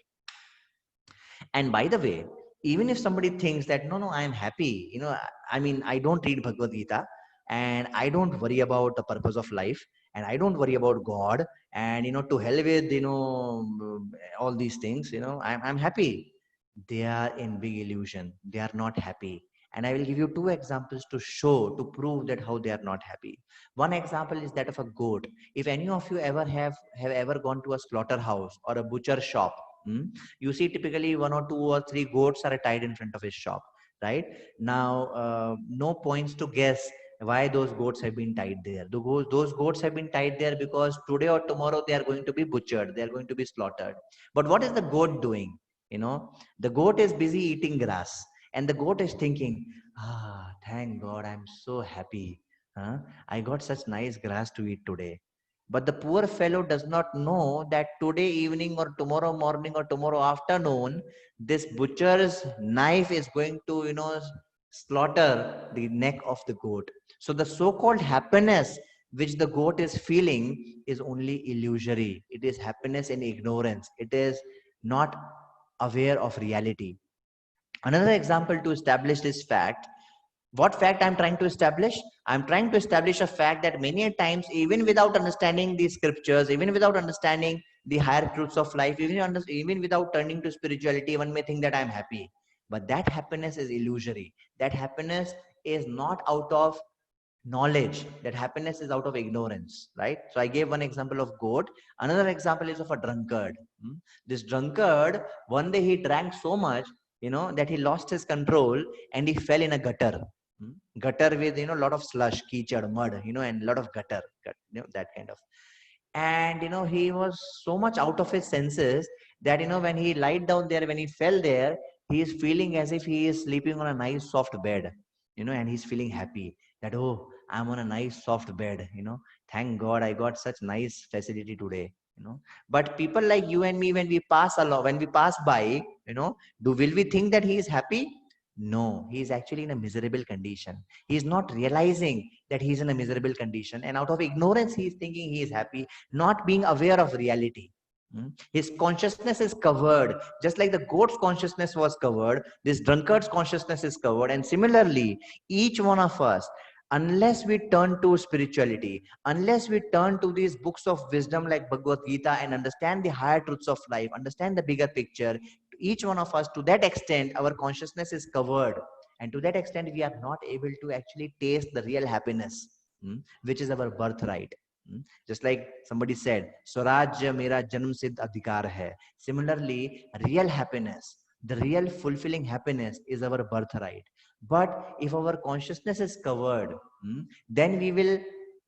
And by the way, even if somebody thinks that, no, I am happy, I don't read Bhagavad Gita, and I don't worry about the purpose of life, and I don't worry about God, and to hell with all these things, I'm happy. They are in big illusion. They are not happy. And I will give you two examples to prove that how they are not happy. One example is that of a goat. If any of you ever have ever gone to a slaughterhouse or a butcher shop, You see typically 1 or 2 or 3 goats are tied in front of his shop, right? Now, no points to guess why those goats have been tied there. Those goats have been tied there because today or tomorrow they are going to be butchered, they are going to be slaughtered. But what is the goat doing? The goat is busy eating grass, and the goat is thinking, thank God, I'm so happy. I got such nice grass to eat today. But the poor fellow does not know that today evening or tomorrow morning or tomorrow afternoon, this butcher's knife is going to, slaughter the neck of the goat. So the so-called happiness which the goat is feeling is only illusory. It is happiness in ignorance. It is not aware of reality. Another example to establish this fact, what fact I'm trying to establish? I'm trying to establish a fact that many times, even without understanding the scriptures, even without understanding the higher truths of life, even without turning to spirituality, one may think that I'm happy. But that happiness is illusory. That happiness is not out of knowledge. That happiness is out of ignorance, right? So I gave one example of goat. Another example is of a drunkard. This drunkard, one day he drank so much, that he lost his control and he fell in a gutter. Gutter with, a lot of slush, kichad, mud, and a lot of gutter, that kind of. And, he was so much out of his senses that, when he lied down there, when he fell there, he is feeling as if he is sleeping on a nice soft bed, and he's feeling happy that, oh, I'm on a nice soft bed, thank God I got such nice facility today, But people like you and me, when we pass along, when we pass by, will we think that he is happy? No, he is actually in a miserable condition. He is not realizing that he is in a miserable condition. And out of ignorance, he is thinking he is happy, not being aware of reality. His consciousness is covered, just like the goat's consciousness was covered. This drunkard's consciousness is covered. And similarly, each one of us, unless we turn to spirituality, unless we turn to these books of wisdom like Bhagavad Gita and understand the higher truths of life, understand the bigger picture, each one of us, to that extent, our consciousness is covered. And to that extent, we are not able to actually taste the real happiness, which is our birthright. Just like somebody said, Swarajya mera janam siddh adhikar hai. Similarly, real happiness, the real fulfilling happiness is our birthright. But if our consciousness is covered, then we will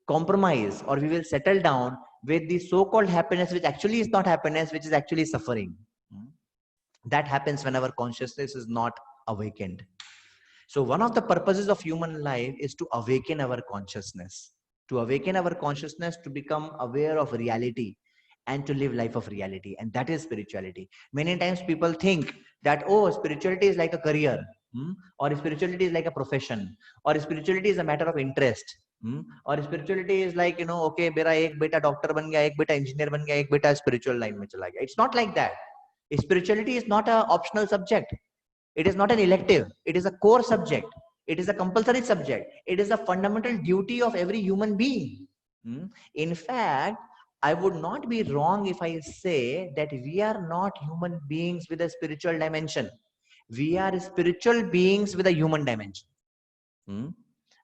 compromise or we will settle down with the so-called happiness, which actually is not happiness, which is actually suffering. That happens when our consciousness is not awakened. So one of the purposes of human life is to awaken our consciousness, to become aware of reality and to live life of reality. And that is spirituality. Many times people think that, oh, spirituality is like a career, or spirituality is like a profession, or spirituality is a matter of interest, or spirituality is like, okay, mera ek beta doctor ban gaya, ek beta engineer ban gaya, ek beta spiritual line mein chala gaya. It's not like that. Spirituality is not an optional subject. It is not an elective. It is a core subject. It is a compulsory subject. It is a fundamental duty of every human being. In fact, I would not be wrong if I say that we are not human beings with a spiritual dimension. We are spiritual beings with a human dimension.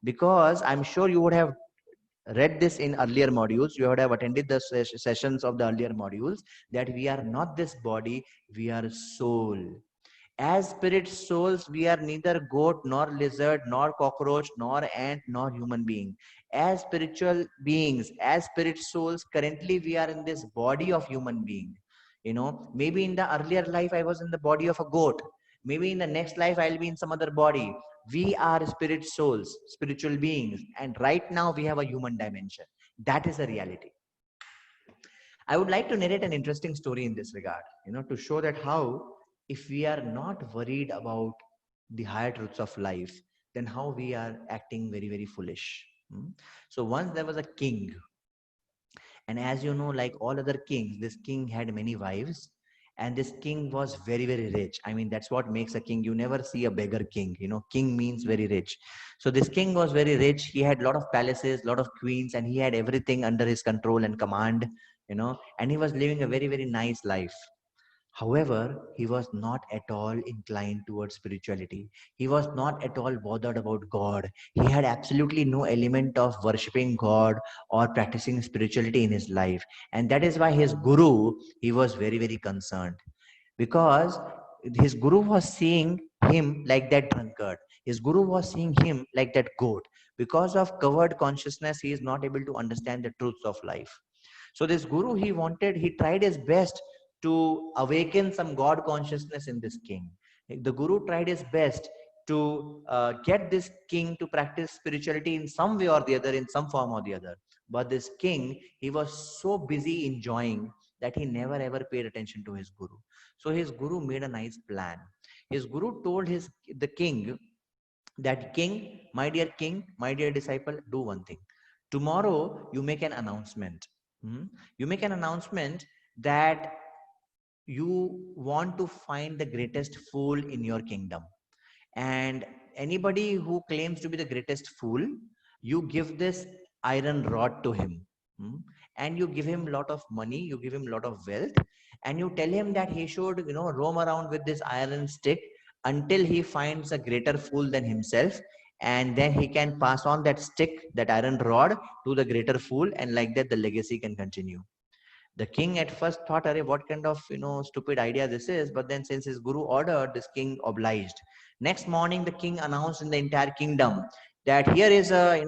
Because I'm sure you would have read this in earlier modules, you would have attended the sessions of the earlier modules, that we are not this body, we are soul. As spirit souls, we are neither goat, nor lizard, nor cockroach, nor ant, nor human being. As spiritual beings, as spirit souls, currently we are in this body of human being. Maybe in the earlier life, I was in the body of a goat. Maybe in the next life, I'll be in some other body. We are spirit souls, spiritual beings. And right now we have a human dimension. That is a reality. I would like to narrate an interesting story in this regard, to show that how, if we are not worried about the higher truths of life, then how we are acting very, very foolish. So once there was a king. And as you know, like all other kings, this king had many wives. And this king was very, very rich. I mean, that's what makes a king. You never see a beggar king. King means very rich. So this king was very rich. He had a lot of palaces, a lot of queens, and he had everything under his control and command, and he was living a very, very nice life. However, he was not at all inclined towards spirituality. He was not at all bothered about God. He had absolutely no element of worshipping God or practicing spirituality in his life. And that is why his guru, he was very, very concerned. because his guru was seeing him like that drunkard. His guru was seeing him like that goat. Because of covered consciousness, he is not able to understand the truths of life. So this guru, he tried his best to awaken some God consciousness in this king. The guru tried his best to get this king to practice spirituality in some way or the other, in some form or the other. But this king, he was so busy enjoying that he never ever paid attention to his guru. So his guru made a nice plan. His guru told the king that, king, my dear disciple, do one thing. Tomorrow you make an announcement. You make an announcement that you want to find the greatest fool in your kingdom, and anybody who claims to be the greatest fool, you give this iron rod to him. Hmm? And you give him a lot of money, you give him a lot of wealth, and you tell him that he should, roam around with this iron stick until he finds a greater fool than himself, and then he can pass on that stick, that iron rod, to the greater fool, and like that the legacy can continue. The king at first thought, "Arey, what kind of stupid idea this is?" But then, since his guru ordered, this king obliged. Next morning, the king announced in the entire kingdom that here is a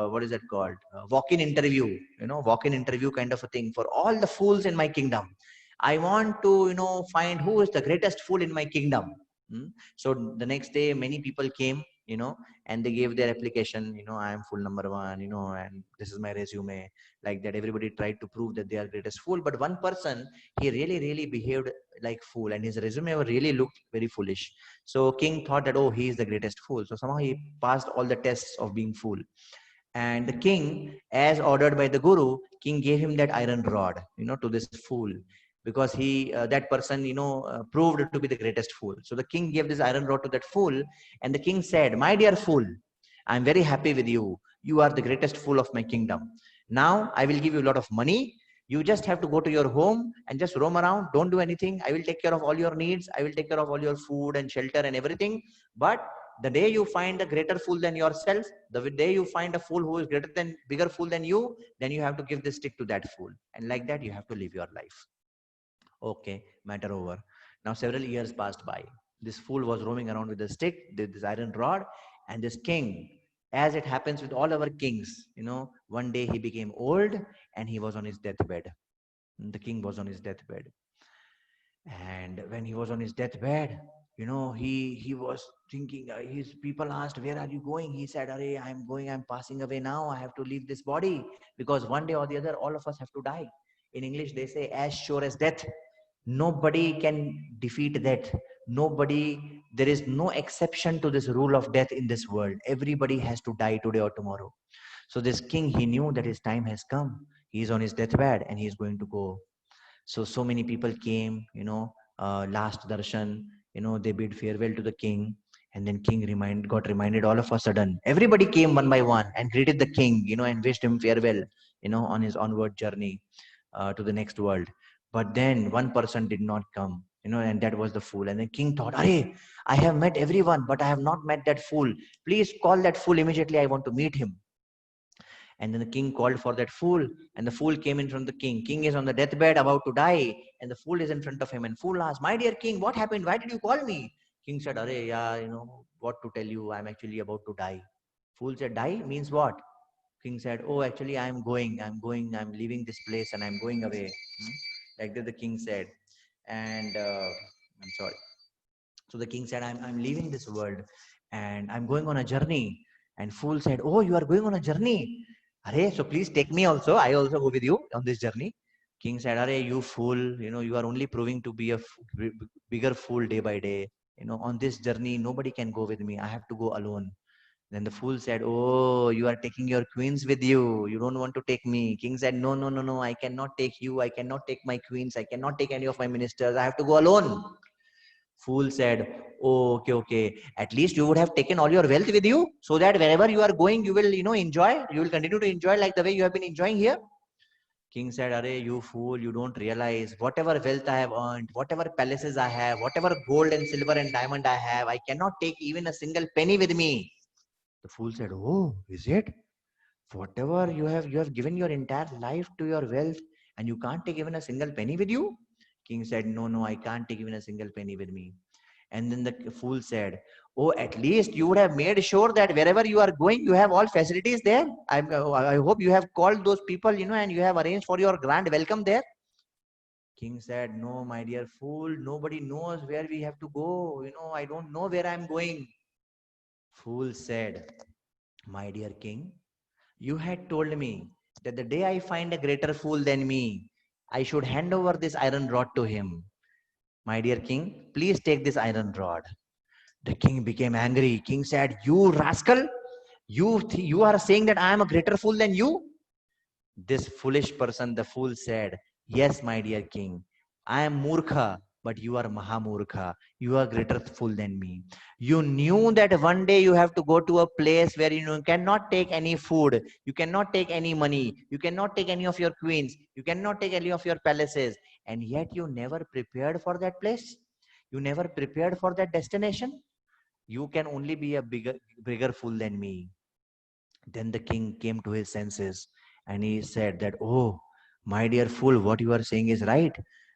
what is that called? Walk-in interview. Walk-in interview kind of a thing for all the fools in my kingdom. I want to find who is the greatest fool in my kingdom. Hmm? So the next day, many people came. And they gave their application. I am fool number one. And this is my resume, like that. Everybody tried to prove that they are greatest fool, but one person, he really behaved like fool, and his resume really looked very foolish. So king thought that, oh, he is the greatest fool. So somehow he passed all the tests of being fool. And the king, as ordered by the guru, king gave him that iron rod to this fool, because he that person proved to be the greatest fool. So the king gave this iron rod to that fool, and the king said, "My dear fool, I'm very happy with you. You are the greatest fool of my kingdom. Now I will give you a lot of money. You just have to go to your home and just roam around. Don't do anything. I will take care of all your needs. I will take care of all your food and shelter and everything. But the day you find a greater fool than yourself, the day you find a fool who is bigger fool than you, then you have to give this stick to that fool. And like that, you have to live your life." Okay, matter over. Now several years passed by. This fool was roaming around with a stick, this iron rod, and this king, as it happens with all our kings, one day he became old and he was on his deathbed. The king was on his deathbed. And when he was on his deathbed, he was thinking, his people asked, "Where are you going?" He said, "Arey, I'm going, I'm passing away now. I have to leave this body, because one day or the other, all of us have to die." In English, they say, "As sure as death." Nobody can defeat death. Nobody, there is no exception to this rule of death in this world. Everybody has to die today or tomorrow. So this king, he knew that his time has come. He is on his deathbed and he is going to go. So many people came, last darshan, they bid farewell to the king. And then king got reminded all of a sudden. Everybody came one by one and greeted the king, and wished him farewell, on his onward journey to the next world. But then one person did not come, and that was the fool. And the king thought, "Arey, I have met everyone, but I have not met that fool. Please call that fool immediately. I want to meet him." And then the king called for that fool, and the fool came in front of the king. King is on the deathbed, about to die, and the fool is in front of him. And fool asked, "My dear king, what happened? Why did you call me?" King said, "Arey, yeah, what to tell you? I'm actually about to die." Fool said, "Die means what?" King said, "Oh, actually, I'm leaving this place and I'm going away." Like that, the king said. And I'm sorry. So the king said, I'm leaving this world and I'm going on a journey. And fool said, "Oh, you are going on a journey? Arey, so please take me also. I also go with you on this journey." King said, "Arey, you fool, you are only proving to be a bigger fool day by day. On this journey, nobody can go with me. I have to go alone." Then the fool said, "Oh, you are taking your queens with you. You don't want to take me." King said, "No, no, no, no. I cannot take you. I cannot take my queens. I cannot take any of my ministers. I have to go alone." Fool said, "Oh, okay, okay. At least you would have taken all your wealth with you, so that wherever you are going, you will, enjoy. You will continue to enjoy like the way you have been enjoying here." King said, "Arey, you fool, you don't realize whatever wealth I have earned, whatever palaces I have, whatever gold and silver and diamond I have, I cannot take even a single penny with me." The fool said, "Oh, is it? Whatever you have given your entire life to your wealth, and you can't take even a single penny with you?" King said, no, no, I can't take even a single penny with me. And then the fool said, oh, at least you would have made sure that wherever you are going, you have all facilities there. I hope you have called those people, and you have arranged for your grand welcome there. King said, no, my dear fool, nobody knows where we have to go. I don't know where I'm going. Fool said, my dear king, you had told me that the day I find a greater fool than me, I should hand over this iron rod to him. My dear king, please take this iron rod. The king became angry. King said, you rascal, you are saying that I am a greater fool than you? This foolish person, the fool said, yes, my dear king, I am Murkha, but you are Mahamurkha. You are greater fool than me. You knew that one day you have to go to a place where you cannot take any food, you cannot take any money, you cannot take any of your queens, you cannot take any of your palaces, and yet you never prepared for that place. You never prepared for that destination. You can only be a bigger fool than me. Then the king came to his senses and he said that, oh, my dear fool, what you are saying is right.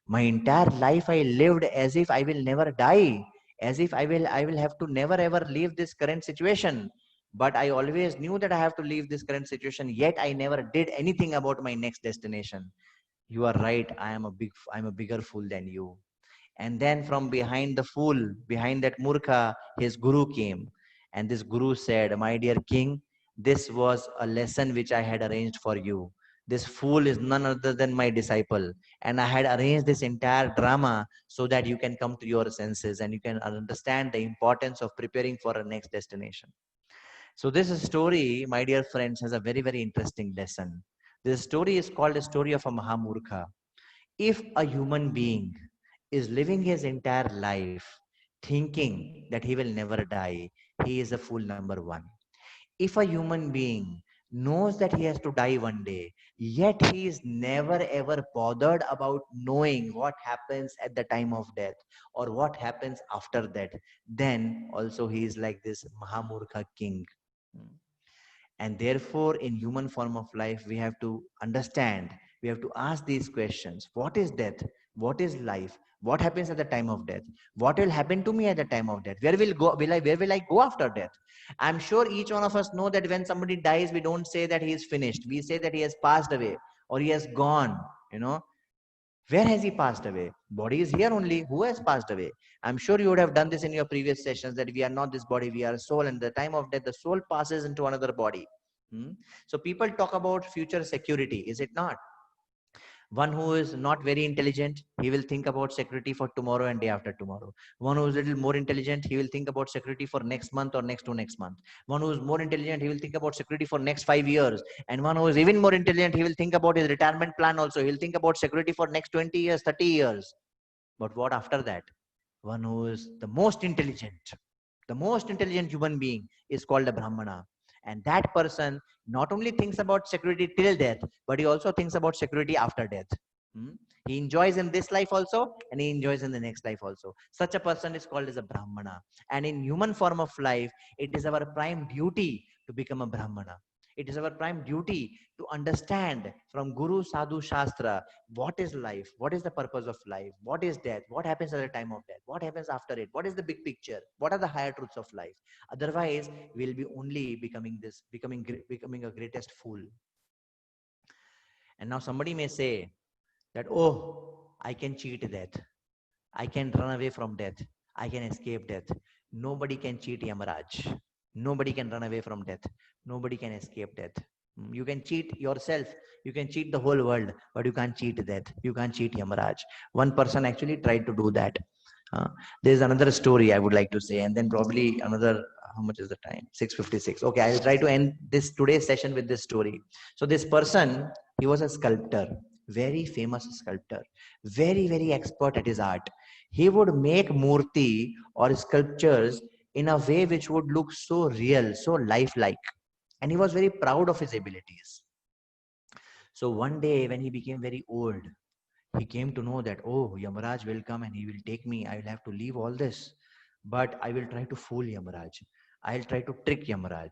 My entire life I lived as if I will never die, as if I will have to never ever leave this current situation. But I always knew that I have to leave this current situation, yet I never did anything about my next destination. You are right. I'm a bigger fool than you. And then from behind the fool, behind that Murkha, his guru came. And this guru said, my dear king, this was a lesson which I had arranged for you. This fool is none other than my disciple. And I had arranged this entire drama so that you can come to your senses and you can understand the importance of preparing for a next destination. So this story, my dear friends, has a very, very interesting lesson. This story is called a story of a Mahamurkha. If a human being is living his entire life thinking that he will never die, he is a fool number one. If a human being knows that he has to die one day, yet he is never ever bothered about knowing what happens at the time of death or what happens after that, then also he is like this Mahamurkha king. And therefore, in human form of life, we have to understand, we have to ask these questions. What is death? What is life? What happens at the time of death? What will happen to me at the time of death? Where will I go after death? I'm sure each one of us know that when somebody dies, we don't say that he is finished. We say that he has passed away or he has gone, you know. Where has he passed away? Body is here only. Who has passed away? I'm sure you would have done this in your previous sessions, that we are not this body, we are a soul, and the time of death, the soul passes into another body. So people talk about future security, is it not? One who is not very intelligent, he will think about security for tomorrow and day after tomorrow. One who is a little more intelligent, he will think about security for next month or next to next month. One who is more intelligent, he will think about security for next 5 years. And one who is even more intelligent, he will think about his retirement plan also. He'll think about security for next 20 years, 30 years. But what after that? One who is the most intelligent human being is called a Brahmana. And that person not only thinks about security till death, but he also thinks about security after death. Hmm? He enjoys in this life also, and he enjoys in the next life also. Such a person is called as a Brahmana. And in human form of life, it is our prime duty to become a Brahmana. It is our prime duty to understand from Guru, Sadhu, Shastra, what is life, what is the purpose of life, what is death, what happens at the time of death, what happens after it, what is the big picture, what are the higher truths of life. Otherwise, we'll be only becoming a greatest fool. And now somebody may say that, oh, I can cheat death, I can run away from death, I can escape death. Nobody can cheat Yamaraj. Nobody can run away from death. Nobody can escape death. You can cheat yourself, you can cheat the whole world, but you can't cheat death. You can't cheat Yamaraj. One person actually tried to do that. There's another story I would like to say, and then probably another. How much is the time? 6:56. Okay, I'll try to end this today's session with this story. So this person, he was a sculptor, very famous sculptor, very, very expert at his art. He would make murti or sculptures in a way which would look so real, so lifelike. And he was very proud of his abilities. So one day when he became very old, he came to know that, oh, Yamaraj will come and he will take me. I will have to leave all this. But I will try to fool Yamaraj. I'll try to trick Yamaraj.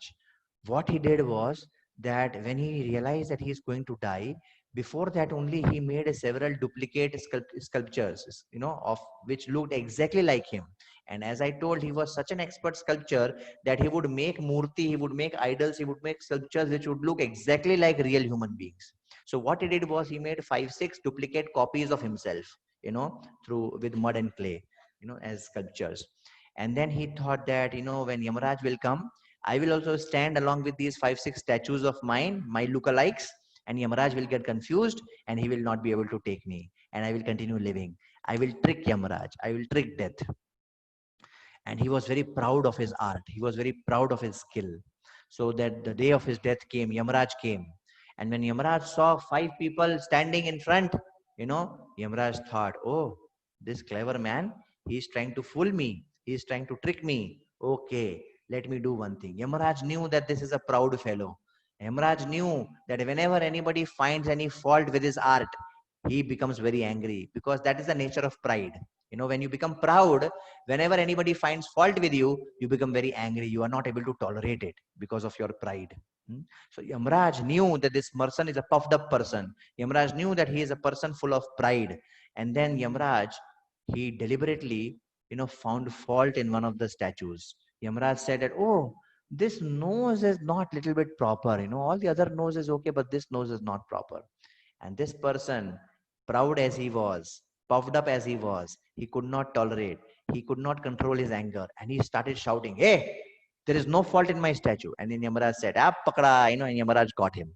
What he did was that when he realized that he is going to die, Before that only, he made several duplicate sculptures, of which looked exactly like him. And as I told, he was such an expert sculptor that he would make murti, he would make idols, he would make sculptures which would look exactly like real human beings. So what he did was he made 5, 6 duplicate copies of himself, through with mud and clay, as sculptures. And then he thought that, when Yamaraj will come, I will also stand along with these 5, 6 statues of mine, my lookalikes, and Yamaraj will get confused and he will not be able to take me, and I will continue living. I will trick Yamaraj. I will trick death. And he was very proud of his art. He was very proud of his skill. So that the day of his death came, Yamaraj came. And when Yamaraj saw 5 people standing in front, Yamaraj thought, oh, this clever man, he's trying to fool me. He's trying to trick me. Okay, let me do one thing. Yamaraj knew that this is a proud fellow. Yamaraj knew that whenever anybody finds any fault with his art, he becomes very angry, because that is the nature of pride. When you become proud, whenever anybody finds fault with you, you become very angry. You are not able to tolerate it because of your pride. So Yamaraj knew that this person is a puffed up person. Yamaraj knew that he is a person full of pride. And then Yamaraj, he deliberately, found fault in one of the statues. Yamaraj said that, oh, this nose is not little bit proper. All the other nose is okay, but this nose is not proper. And this person, proud as he was, puffed up as he was, he could not tolerate. He could not control his anger. And he started shouting, hey, there is no fault in my statue. And then Yamaraj said, ah, pakda, and Yamaraj got him.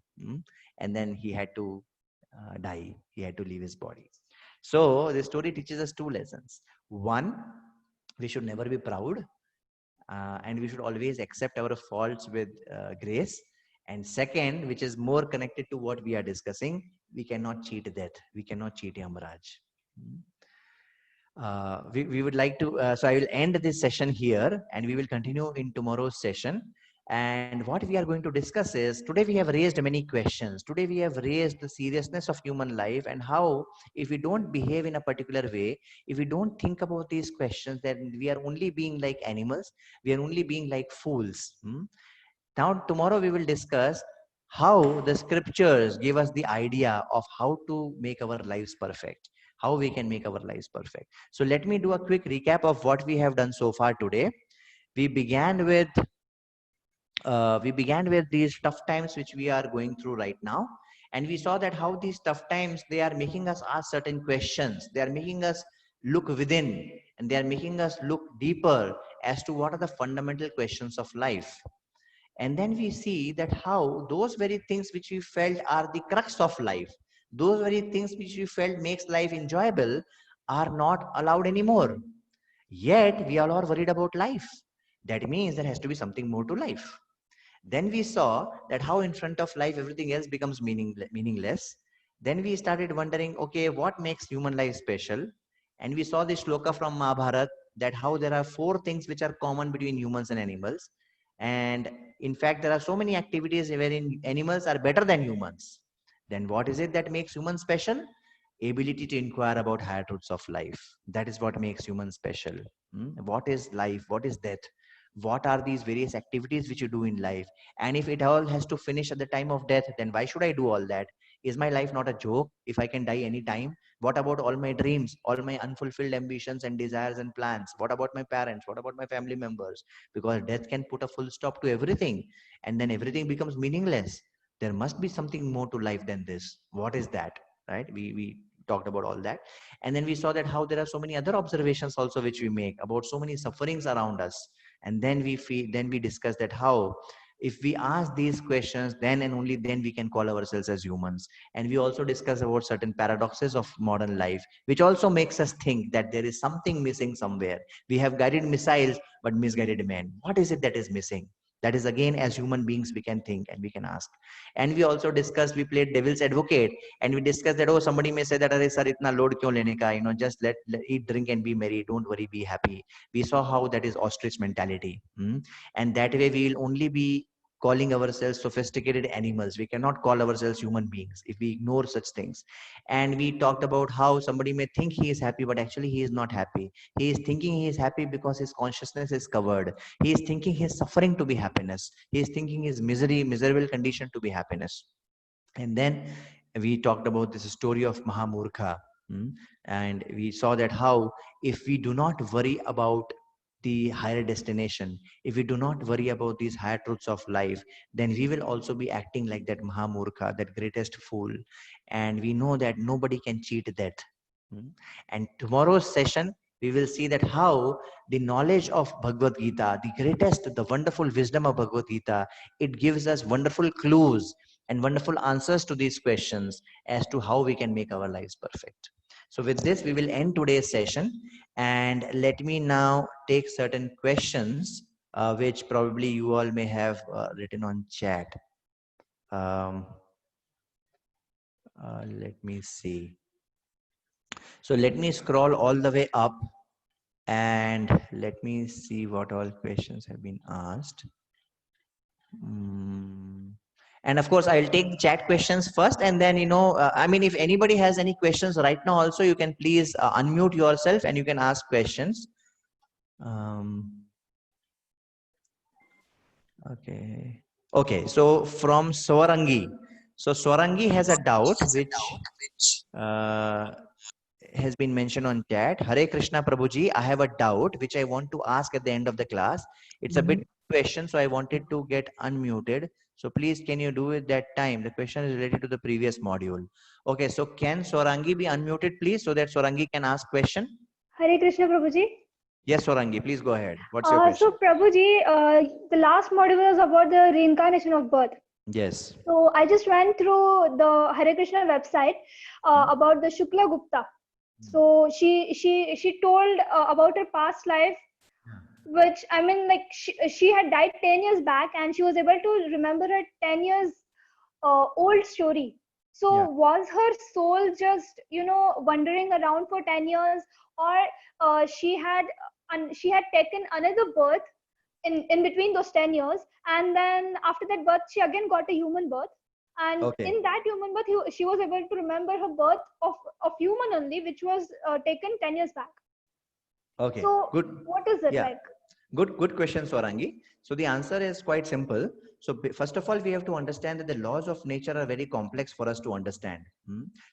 And then he had to die. He had to leave his body. So this story teaches us 2 lessons. One, we should never be proud. And we should always accept our faults with grace. And second, which is more connected to what we are discussing, we cannot cheat death. We cannot cheat Yamaraj. We would like to, so I will end this session here and we will continue in tomorrow's session. And what we are going to discuss is, today we have raised many questions. Today we have raised the seriousness of human life and how, if we don't behave in a particular way, if we don't think about these questions, then we are only being like animals. We are only being like fools. Now, tomorrow we will discuss how the scriptures give us the idea of how to make our lives perfect, how we can make our lives perfect. So let me do a quick recap of what we have done so far today. We began with these tough times which we are going through right now, and we saw that how these tough times, they are making us ask certain questions. They are making us look within, and they are making us look deeper as to what are the fundamental questions of life. And then we see that how those very things which we felt are the crux of life, those very things which we felt makes life enjoyable, are not allowed anymore. Yet we all are worried about life. That means there has to be something more to life. Then we saw that how in front of life everything else becomes meaningless. Then we started wondering, okay, what makes human life special? And we saw this shloka from Mahabharata, that how there are 4 things which are common between humans and animals. And in fact, there are so many activities wherein animals are better than humans. Then what is it that makes humans special? Ability to inquire about higher truths of life. That is what makes humans special. What is life? What is death? What are these various activities which you do in life? And if it all has to finish at the time of death, then why should I do all that? Is my life not a joke if I can die anytime? What about all my dreams, all my unfulfilled ambitions and desires and plans? What about my parents? What about my family members? Because death can put a full stop to everything, and then everything becomes meaningless. There must be something more to life than this. What is that? Right? We talked about all that. And then we saw that how there are so many other observations also which we make about so many sufferings around us. And then we discuss that how, if we ask these questions, then and only then we can call ourselves as humans. And we also discuss about certain paradoxes of modern life, which also makes us think that there is something missing somewhere. We have guided missiles, but misguided men. What is it that is missing? That is, again, as human beings, we can think and we can ask. And we also discussed, we played devil's advocate, and we discussed that, oh, somebody may say that, "Arey sir, itna load kyun lene ka? Just let eat, drink, and be merry. Don't worry, be happy." We saw how that is ostrich mentality. And that way we will only be calling ourselves sophisticated animals. We cannot call ourselves human beings if we ignore such things. And we talked about how somebody may think he is happy, but actually he is not happy. He is thinking he is happy because his consciousness is covered. He is thinking his suffering to be happiness. He is thinking his miserable condition to be happiness. And then we talked about this story of Mahamurkha. And we saw that how if we do not worry about the higher destination, if we do not worry about these higher truths of life, then we will also be acting like that Mahamurkha, that greatest fool. And we know that nobody can cheat death. And tomorrow's session, we will see that how the knowledge of Bhagavad Gita, the greatest, the wonderful wisdom of Bhagavad Gita, it gives us wonderful clues and wonderful answers to these questions as to how we can make our lives perfect. So with this, we will end today's session. And let me now take certain questions, which probably you all may have written on chat. Let me see. So let me scroll all the way up and let me see what all questions have been asked. And of course, I'll take the chat questions first, and then, I mean, if anybody has any questions right now also, you can please unmute yourself and you can ask questions. Okay, so from Swarangi. So Swarangi has a doubt which has been mentioned on chat. Hare Krishna Prabhuji, I have a doubt which I want to ask at the end of the class. It's a bit question, so I wanted to get unmuted. So please, can you do it that time? The question is related to the previous module. Okay, so can Swarangi be unmuted, please, so that Swarangi can ask question? Hare Krishna Prabhuji. Yes, Swarangi, please go ahead. What's your question? So Prabhuji, the last module was about the reincarnation of birth. Yes. So I just went through the Hare Krishna website about the Shukla Gupta. So she told about her past life, which, I mean, like she had died 10 years back and she was able to remember her 10 years old story. So was her soul just, wandering around for 10 years, or she had taken another birth in between those 10 years, and then after that birth she again got a human birth, and in that human birth she was able to remember her birth of human only, which was taken 10 years back. Okay, so good. What is it like? Good question, Swarangi. So the answer is quite simple. So first of all, we have to understand that the laws of nature are very complex for us to understand.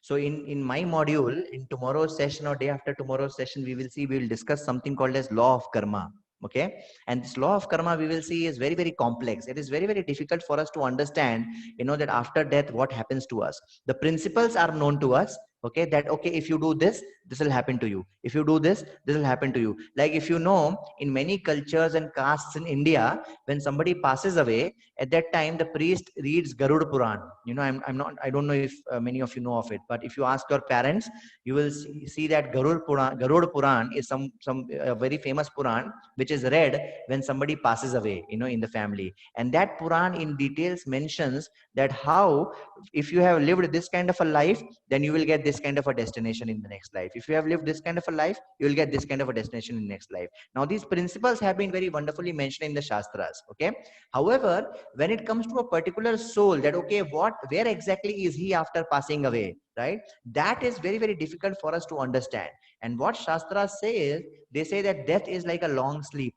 So in my module, in tomorrow's session or day after tomorrow's session, we will discuss something called as law of karma. Okay, and this law of karma we will see is very, very complex. It is very, very difficult for us to understand, that after death what happens to us. The principles are known to us. Okay, that if you do this, this will happen to you. If you do this, this will happen to you. Like, if you know, in many cultures and castes in India, when somebody passes away, at that time the priest reads Garuda Puran. I don't know if many of you know of it, but if you ask your parents, you will see that Garuda Puran is some very famous Puran which is read when somebody passes away, in the family. And that Puran in details mentions that how, if you have lived this kind of a life, then you will get this kind of a destination in the next life. If you have lived this kind of a life, you will get this kind of a destination in the next life. Now, these principles have been very wonderfully mentioned in the Shastras. Okay. However, when it comes to a particular soul, that where exactly is he after passing away, right? That is very, very difficult for us to understand. And what Shastras say is, they say that death is like a long sleep.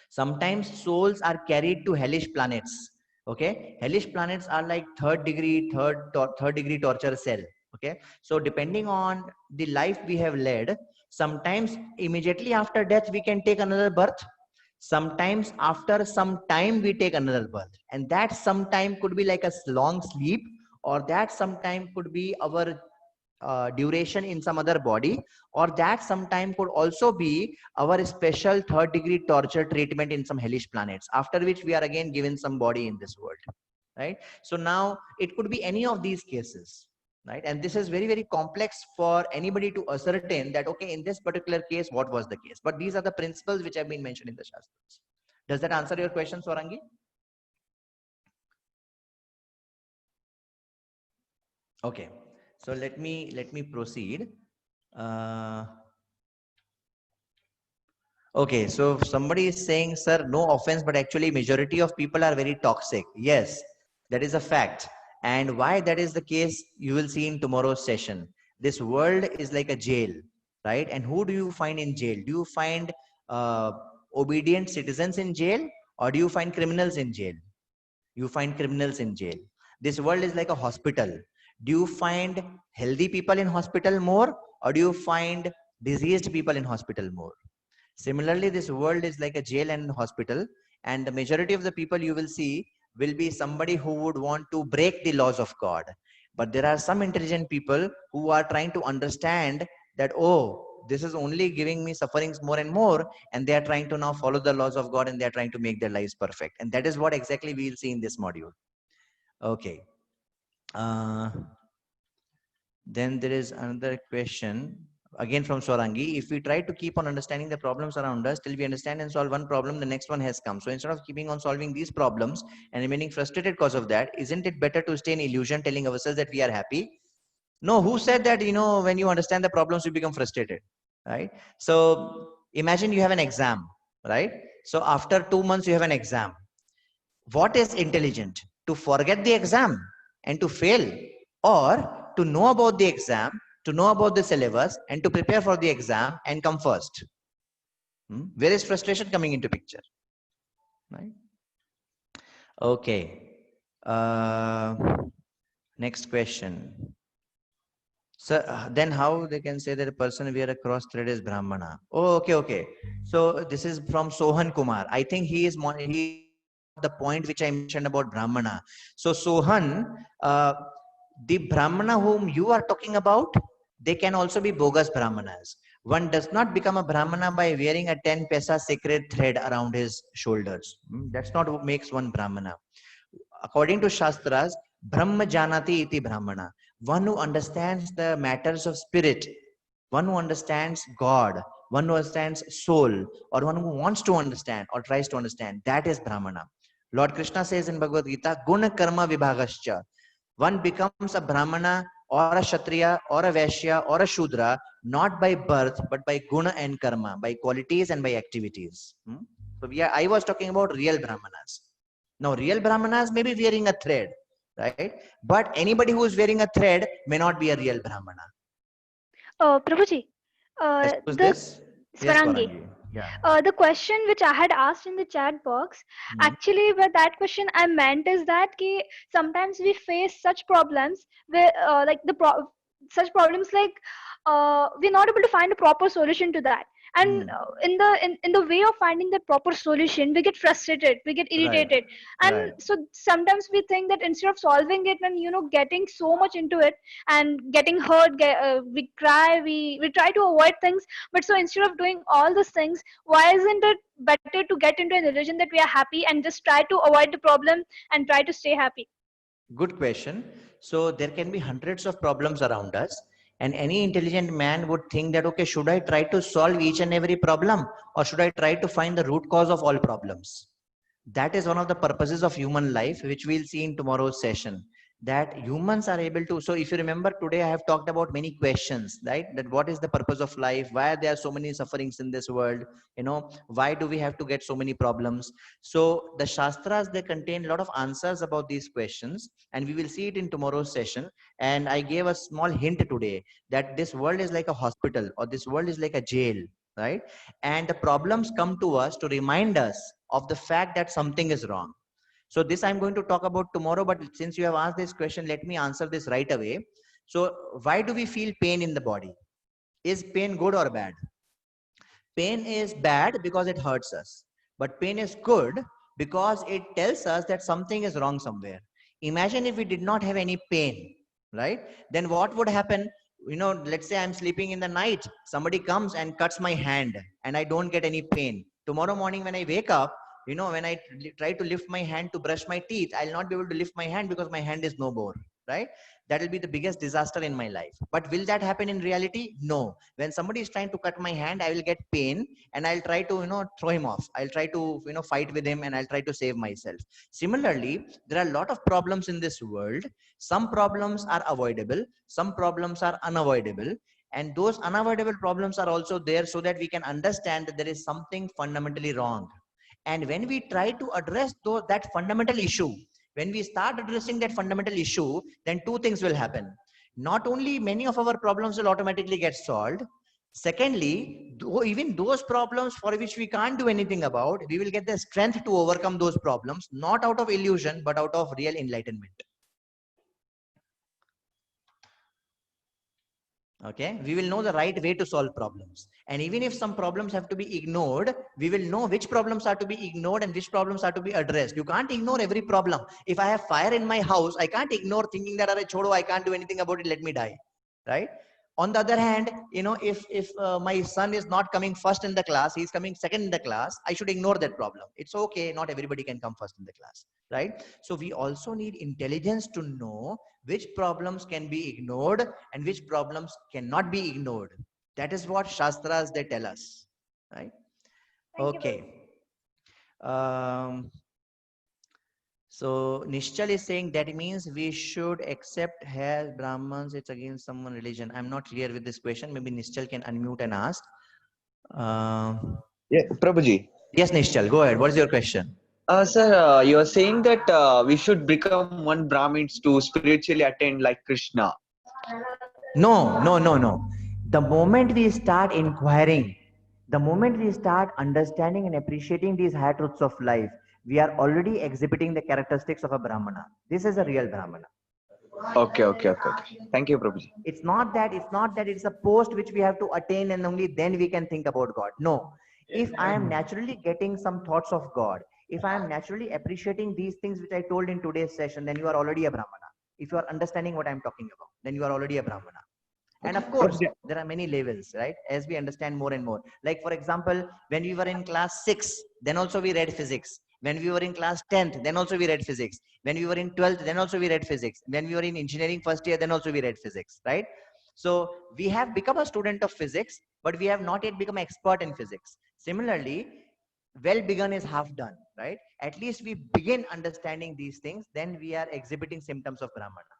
Sometimes souls are carried to hellish planets. Okay, hellish planets are like third degree torture cell. Okay, so depending on the life we have led, sometimes immediately after death we can take another birth. Sometimes after some time we take another birth, and that sometime could be like a long sleep, or that sometime could be our duration in some other body, or that sometime could also be our special third degree torture treatment in some hellish planets, after which we are again given some body in this world, right? So now it could be any of these cases, right? And this is very, very complex for anybody to ascertain that, okay, in this particular case, what was the case? But these are the principles which have been mentioned in the Shastras. Does that answer your question, Swarangi? Okay. So let me proceed. Okay, so somebody is saying, sir, no offense, but actually majority of people are very toxic. Yes, that is a fact. And why that is the case, you will see in tomorrow's session. This world is like a jail, right? And who do you find in jail? Do you find obedient citizens in jail, or do you find criminals in jail? You find criminals in jail. This world is like a hospital. Do you find healthy people in hospital more, or do you find diseased people in hospital more? Similarly, this world is like a jail and hospital, and the majority of the people you will see will be somebody who would want to break the laws of God. But there are some intelligent people who are trying to understand that, oh, this is only giving me sufferings more and more, and they are trying to now follow the laws of God, and they are trying to make their lives perfect. And that is what exactly we will see in this module. Okay. Then there is another question again from Swarangi. If we try to keep on understanding the problems around us till we understand and solve one problem, the next one has come. So instead of keeping on solving these problems and remaining frustrated because of that, isn't it better to stay in illusion, telling ourselves that we are happy? No, who said that, when you understand the problems, you become frustrated, right? So imagine you have an exam, right? So after 2 months, you have an exam. What is intelligent? To forget the exam and to fail, or to know about the exam, to know about the syllabus, and to prepare for the exam and come first? Where is frustration coming into picture? Right? Okay. Next question. So then how they can say that a person wear a cross thread is Brahmana? Oh, okay. So this is from Sohan Kumar. I think he is the point which I mentioned about Brahmana. So Sohan, the Brahmana whom you are talking about, they can also be bogus Brahmanas. One does not become a Brahmana by wearing a 10 paisa sacred thread around his shoulders. That's not what makes one Brahmana. According to Shastras, Brahma Janati iti Brahmana. One who understands the matters of spirit, one who understands God, one who understands soul, or one who wants to understand or tries to understand, that is Brahmana. Lord Krishna says in Bhagavad Gita, Guna Karma Vibhagascha. One becomes a Brahmana or a Kshatriya or a Vaishya or a Shudra, not by birth, but by Guna and Karma, by qualities and by activities. So I was talking about real Brahmanas. Now, real Brahmanas may be wearing a thread, right? But anybody who is wearing a thread may not be a real Brahmana. Prabhuji, Yes, who's the this? Yes, Swarangi. Swarangi. Yeah. The question which I had asked in the chat box, actually, with that question I meant is that sometimes we face such problems where, such problems like we're not able to find a proper solution to that, and in the way of finding the proper solution, we get frustrated, we get irritated, and so sometimes we think that instead of solving it and getting so much into it and getting hurt, we cry, we try to avoid things. But so instead of doing all those things, why isn't it better to get into an illusion that we are happy and just try to avoid the problem and try to stay happy? Good question. So there can be hundreds of problems around us, and any intelligent man would think that, okay, should I try to solve each and every problem, or should I try to find the root cause of all problems? That is one of the purposes of human life, which we'll see in tomorrow's session, that humans are able to. So if you remember, today I have talked about many questions, right? That what is the purpose of life? Why are there so many sufferings in this world? Why do we have to get so many problems? So the Shastras, they contain a lot of answers about these questions, and we will see it in tomorrow's session. And I gave a small hint today that this world is like a hospital, or this world is like a jail, right? And the problems come to us to remind us of the fact that something is wrong. So this I'm going to talk about tomorrow, but since you have asked this question, let me answer this right away. So why do we feel pain in the body? Is pain good or bad? Pain is bad because it hurts us, but pain is good because it tells us that something is wrong somewhere. Imagine if we did not have any pain, right? Then what would happen? Let's say I'm sleeping in the night, somebody comes and cuts my hand and I don't get any pain. Tomorrow morning when I wake up, when I try to lift my hand to brush my teeth, I'll not be able to lift my hand because my hand is no more, right? That will be the biggest disaster in my life. But will that happen in reality? No. When somebody is trying to cut my hand, I will get pain and I'll try to, throw him off. I'll try to, fight with him and I'll try to save myself. Similarly, there are a lot of problems in this world. Some problems are avoidable. Some problems are unavoidable. And those unavoidable problems are also there so that we can understand that there is something fundamentally wrong. And when we try to address that fundamental issue, when we start addressing that fundamental issue, then two things will happen. Not only many of our problems will automatically get solved. Secondly, even those problems for which we can't do anything about, we will get the strength to overcome those problems, not out of illusion, but out of real enlightenment. Okay, we will know the right way to solve problems. And even if some problems have to be ignored, we will know which problems are to be ignored and which problems are to be addressed. You can't ignore every problem. If I have fire in my house, I can't ignore thinking that chodo, I can't do anything about it, let me die, right? On the other hand, if my son is not coming first in the class, he's coming second in the class, I should ignore that problem. It's okay, not everybody can come first in the class, right? So we also need intelligence to know which problems can be ignored and which problems cannot be ignored. That is what Shastras, they tell us, right? Thank you, Okay. So Nishchal is saying that means we should accept as Brahmins, it's against someone religion. I'm not clear with this question. Maybe Nishchal can unmute and ask. Yeah, Prabhuji. Yes, Nishchal, go ahead. What is your question? Sir, you are saying that we should become one Brahmins to spiritually attain like Krishna. No. The moment we start inquiring, the moment we start understanding and appreciating these higher truths of life, we are already exhibiting the characteristics of a Brahmana. This is a real Brahmana. Okay. Thank you, Prabhuji. It's not that it's a post which we have to attain and only then we can think about God. No. If I am naturally getting some thoughts of God, if I am naturally appreciating these things which I told in today's session, then you are already a Brahmana. If you are understanding what I'm talking about, then you are already a Brahmana. And of course, there are many levels, right? As we understand more and more. Like, for example, when we were in class 6, then also we read physics. When we were in class 10th, then also we read physics. When we were in 12th, then also we read physics. When we were in engineering first year, then also we read physics, right? So we have become a student of physics, but we have not yet become expert in physics. Similarly, well begun is half done, right? At least we begin understanding these things, then we are exhibiting symptoms of Brahmana,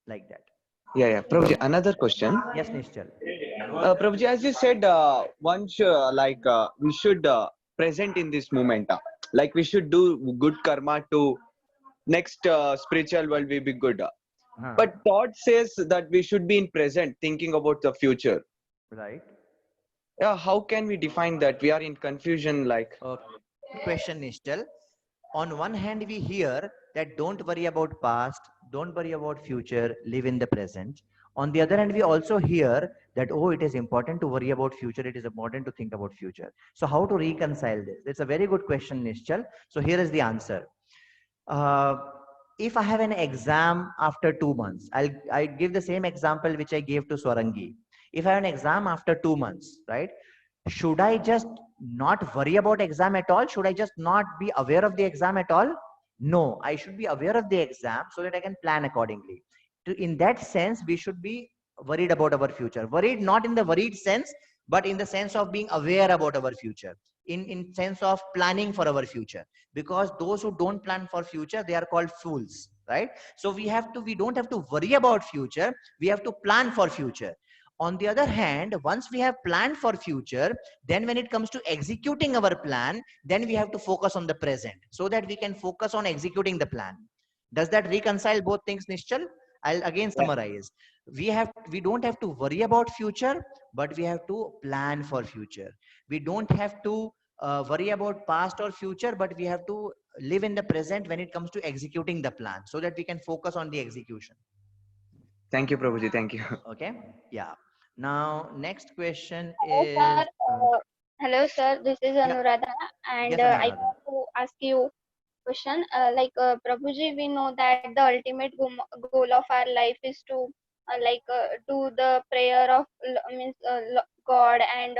like that. Yeah. Prabhuji, another question. Yes, Nishchal. Prabhuji, as you said, once we should present in this moment. Like we should do good karma to next spiritual world will be good. But thought says that we should be in present, thinking about the future. Right. Yeah, how can we define that? We are in confusion. Like. Question, Nishchal. On one hand, we hear that don't worry about past, don't worry about future, live in the present. On the other hand, we also hear that, oh, it is important to worry about future, it is important to think about future. So how to reconcile this? It's a very good question, Nishchal. So here is the answer. If I have an exam after 2 months, I give the same example which I gave to Swarangi. If I have an exam after 2 months, right? Should I just not worry about exam at all? Should I just not be aware of the exam at all? No, I should be aware of the exam so that I can plan accordingly. In that sense, we should be worried about our future. Worried not in the worried sense, but in the sense of being aware about our future. In sense of planning for our future. Because those who don't plan for future, they are called fools, right? So we don't have to worry about future. We have to plan for future. On the other hand, once we have planned for future, then when it comes to executing our plan, then we have to focus on the present so that we can focus on executing the plan. Does that reconcile both things, Nishchal? I'll again summarize. We don't have to worry about future, but we have to plan for future. We don't have to worry about past or future, but we have to live in the present when it comes to executing the plan so that we can focus on the execution. Thank you, Prabhuji. Thank you. Okay. Yeah. Now, next question Hello, is. sir. Hello, sir. This is Anuradha, and Yes, I Anuradha. want to ask you question. Prabhuji, we know that the ultimate goal of our life is to do the prayer of God and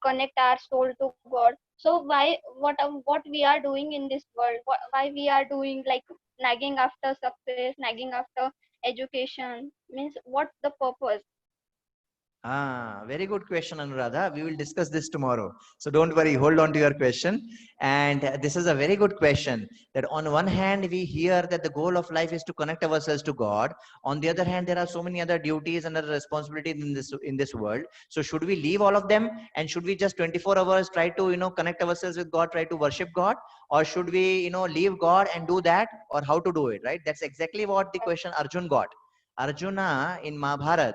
connect our soul to God. So what we are doing in this world? Why we are doing like nagging after success, nagging after education? Means what's the purpose? Very good question, Anuradha. We will discuss this tomorrow. So don't worry, hold on to your question. And this is a very good question. That on one hand, we hear that the goal of life is to connect ourselves to God. On the other hand, there are so many other duties and other responsibilities in this world. So should we leave all of them? And should we just 24 hours try to, connect ourselves with God, try to worship God? Or should we, leave God and do that? Or how to do it, right? That's exactly what the question Arjun got. Arjuna in Mahabharata,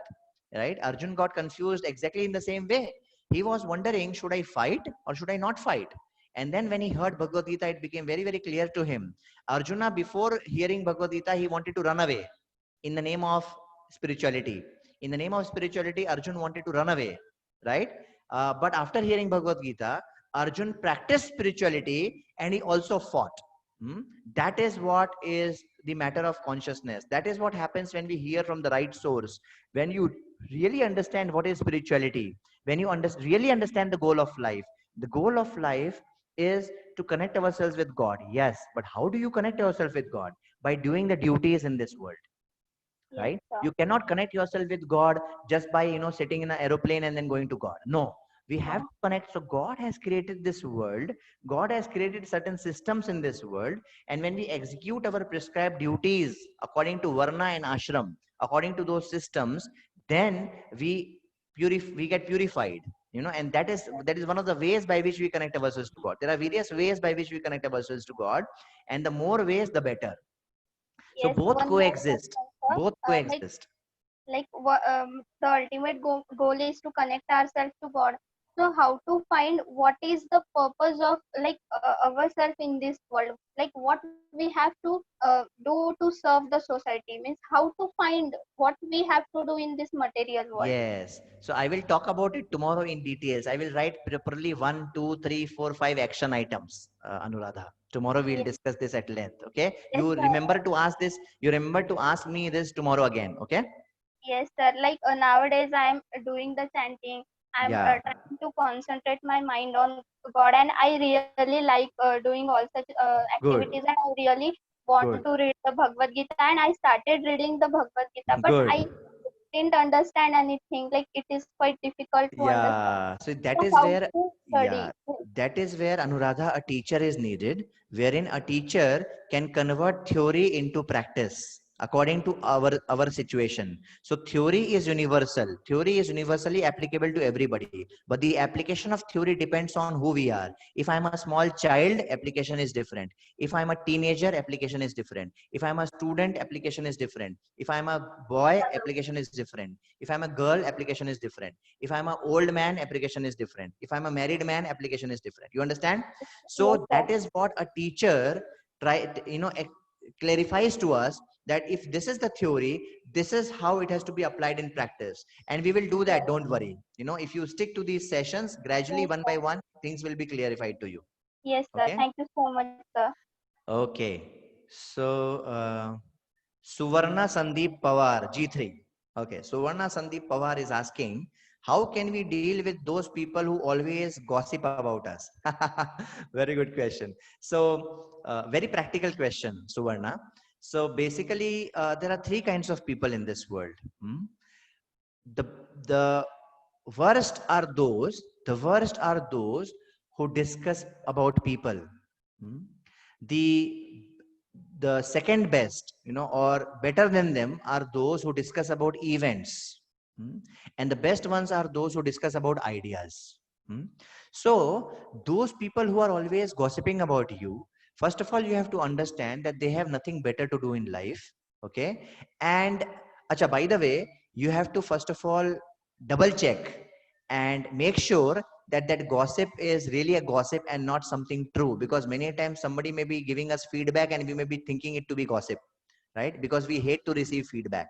right? Arjun got confused exactly in the same way. He was wondering, should I fight or should I not fight? And then when he heard Bhagavad Gita, it became very, very clear to him. Arjuna, before hearing Bhagavad Gita, he wanted to run away in the name of spirituality. In the name of spirituality, Arjun wanted to run away, right? But after hearing Bhagavad Gita, Arjun practiced spirituality and he also fought. That is what is the matter of consciousness. That is what happens when we hear from the right source. When you really understand what is spirituality, when you really understand the goal of life. The goal of life is to connect ourselves with God. Yes, but how do you connect yourself with God? By doing the duties in this world, right? Yes, sir. You cannot connect yourself with God just by sitting in an aeroplane and then going to God. No, we have to connect. So God has created this world. God has created certain systems in this world, and when we execute our prescribed duties according to varna and ashram, according to those systems, then we get purified. And that is one of the ways by which we connect ourselves to God. There are various ways by which we connect ourselves to God, and the more ways the better. So Yes, both one more coexist. question, sir. Both coexist. The ultimate goal is to connect ourselves to God. So how to find what is the purpose of ourselves in this world? Like what we have to do to serve the society, means how to find what we have to do in this material world. Yes. So I will talk about it tomorrow in details. I will write properly 1, 2, 3, 4, 5 action items, Anuradha. Tomorrow we'll Yes, discuss this at length. Okay. yes, You sir. remember to ask this. You remember to ask me this tomorrow again. Okay. Yes, sir. Nowadays, I'm doing the chanting. I'm Yeah. trying to concentrate my mind on God, and I really like doing all such Good. activities. And I really want Good. to read the Bhagavad Gita, and I started reading the Bhagavad Gita, but I Good. didn't understand anything. Like it is quite difficult to understand. Yeah. So that So is how where, to yeah, study? that is where Anuradha, a teacher is needed, wherein a teacher can convert theory into practice according to our situation. So theory is universal. Theory is universally applicable to everybody, but the application of theory depends on who we are. If I'm a small child, application is different. If I'm a teenager, application is different. If I'm a student, application is different. If I'm a boy, application is different. If I'm a girl, application is different. If I'm an old man, application is different. If I'm a married man, application is different. You understand? Yes, So sir. that is what a teacher clarifies to us, that if this is the theory, this is how it has to be applied in practice. And we will do that. Don't worry. If you stick to these sessions, gradually, Yes, one sir. by one, things will be clarified to you. Yes, sir. Okay. Thank you so much, sir. Okay. So, Suvarna Sandeep Pawar, G3. Okay. Suvarna Sandeep Pawar is asking, how can we deal with those people who always gossip about us? Very good question. So, very practical question, Suvarna. So, basically, there are three kinds of people in this world. The, the worst are those who discuss about people. The second best, or better than them, are those who discuss about events. And the best ones are those who discuss about ideas. So those people who are always gossiping about you, first of all, you have to understand that they have nothing better to do in life. Okay. And acha, by the way, you have to first of all double check and make sure that that gossip is really a gossip and not something true, because many times somebody may be giving us feedback and we may be thinking it to be gossip, right? Because we hate to receive feedback,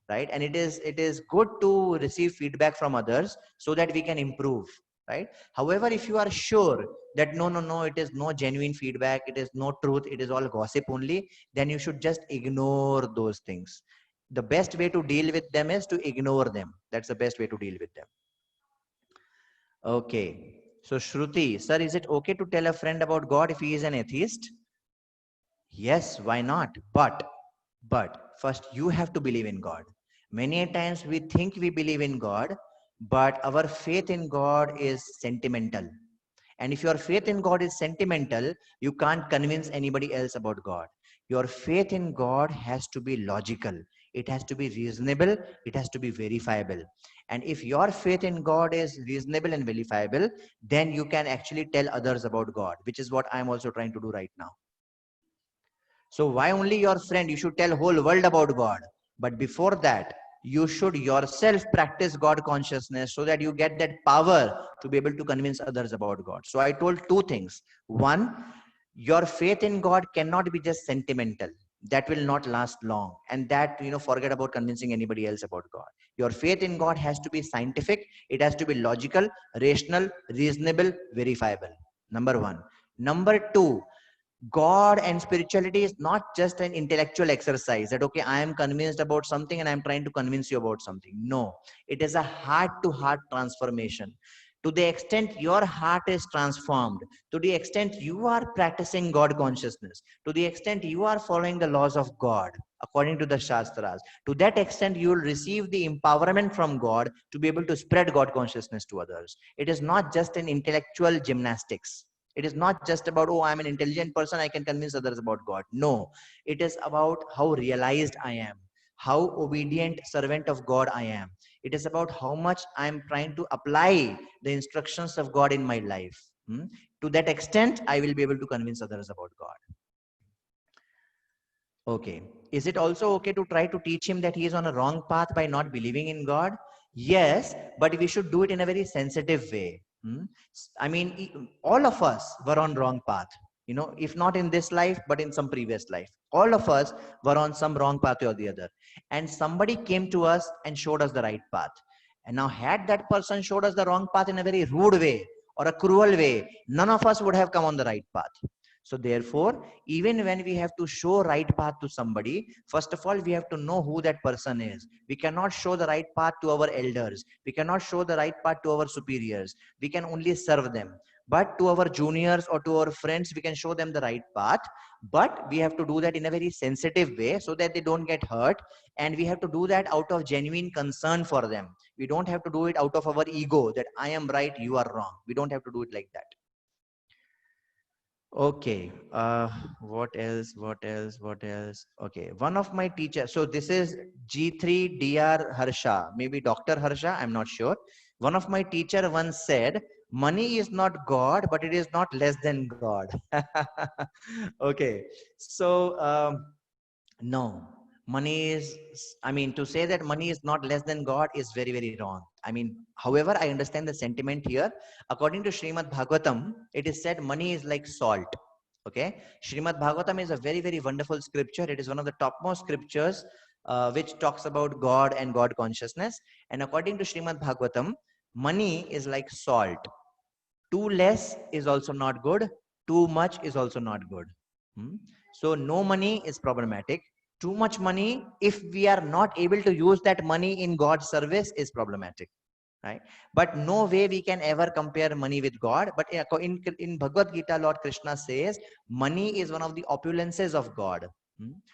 right? And it is good to receive feedback from others so that we can improve, right? However, if you are sure that no, it is no genuine feedback, it is no truth, it is all gossip only, then you should just ignore those things. The best way to deal with them is to ignore them. That's the best way to deal with them. Okay. So Shruti, sir, is it okay to tell a friend about God if he is an atheist? Yes, why not? But first you have to believe in God. Many times we think we believe in God, but our faith in God is sentimental. And if your faith in God is sentimental, you can't convince anybody else about God. Your faith in God has to be logical. It has to be reasonable. It has to be verifiable. And if your faith in God is reasonable and verifiable, then you can actually tell others about God, which is what I'm also trying to do right now. So why only your friend? You should tell whole world about God. But before that, you should yourself practice God consciousness so that you get that power to be able to convince others about God. So I told two things. One, your faith in God cannot be just sentimental. that will not last long. And that, forget about convincing anybody else about God. Your faith in God has to be scientific. It has to be logical, rational, reasonable, verifiable. Number one. Number two, God and spirituality is not just an intellectual exercise that, okay, I am convinced about something and I'm trying to convince you about something. No, it is a heart to heart transformation. To the extent your heart is transformed, to the extent you are practicing God consciousness, to the extent you are following the laws of God according to the Shastras, to that extent you will receive the empowerment from God to be able to spread God consciousness to others. It is not just an intellectual gymnastics. It is not just about, oh, I'm an intelligent person, I can convince others about God. No, it is about how realized I am, how obedient servant of God I am. It is about how much I'm trying to apply the instructions of God in my life. To that extent, I will be able to convince others about God. Okay. Is it also okay to try to teach him that he is on a wrong path by not believing in God? Yes, but we should do it in a very sensitive way. I mean, all of us were on wrong path. If not in this life, but in some previous life. All of us were on some wrong path or the other. And somebody came to us and showed us the right path. And now had that person showed us the wrong path in a very rude way or a cruel way, none of us would have come on the right path. So therefore, even when we have to show right path to somebody, first of all, we have to know who that person is. We cannot show the right path to our elders. We cannot show the right path to our superiors. We can only serve them. But to our juniors or to our friends, we can show them the right path. But we have to do that in a very sensitive way so that they don't get hurt. And we have to do that out of genuine concern for them. We don't have to do it out of our ego that I am right, you are wrong. We don't have to do it like that. Okay, what else? Okay, one of my teachers, so this is G3 Dr. Harsha, maybe Dr. Harsha, I'm not sure. One of my teacher once said, money is not God, but it is not less than God. Okay, so no, money is, to say that money is not less than God is very, very wrong. However, I understand the sentiment here. According to Srimad Bhagavatam, it is said money is like salt. Okay, Srimad Bhagavatam is a very, very wonderful scripture. It is one of the topmost scriptures which talks about God and God consciousness. And according to Srimad Bhagavatam, money is like salt. Too less is also not good. Too much is also not good. So no money is problematic. Too much money, if we are not able to use that money in God's service, is problematic. Right? But no way we can ever compare money with God. But in Bhagavad Gita, Lord Krishna says, money is one of the opulences of God.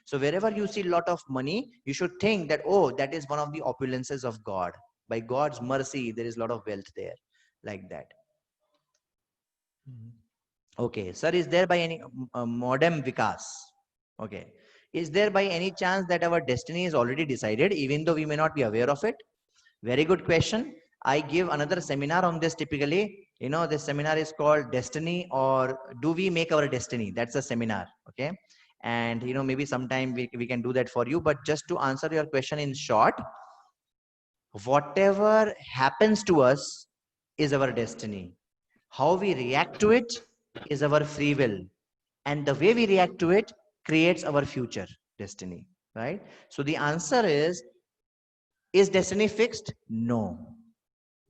So wherever you see a lot of money, you should think that, oh, that is one of the opulences of God. By God's mercy, there is a lot of wealth there, like that. Okay, sir, is there by any modem Vikas? Okay. Is there by any chance that our destiny is already decided, even though we may not be aware of it? Very good question. I give another seminar on this typically. This seminar is called Destiny, or Do We Make Our Destiny? That's a seminar. Okay. And, maybe sometime we can do that for you. But just to answer your question in short, whatever happens to us is our destiny. How we react to it is our free will. And the way we react to it creates our future destiny, right? So the answer is destiny fixed? No.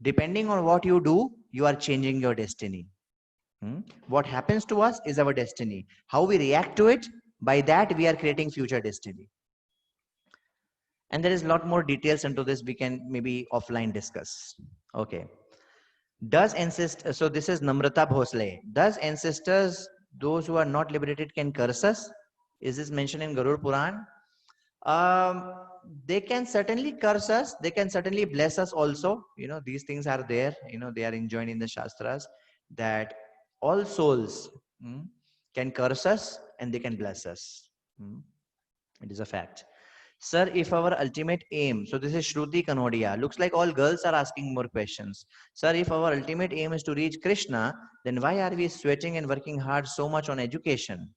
Depending on what you do, you are changing your destiny. What happens to us is our destiny. How we react to it, by that we are creating future destiny. And there is a lot more details into this we can maybe offline discuss. Okay. So this is Namrata Bhosle. Does ancestors, those who are not liberated, can curse us? Is this mentioned in Garud Puran? They can certainly curse us. They can certainly bless us also. These things are there. They are enjoined in the Shastras that all souls can curse us and they can bless us. It is a fact. Sir, if our ultimate aim, so this is Shruti Kanodia, looks like all girls are asking more questions. Sir, if our ultimate aim is to reach Krishna, then why are we sweating and working hard so much on education?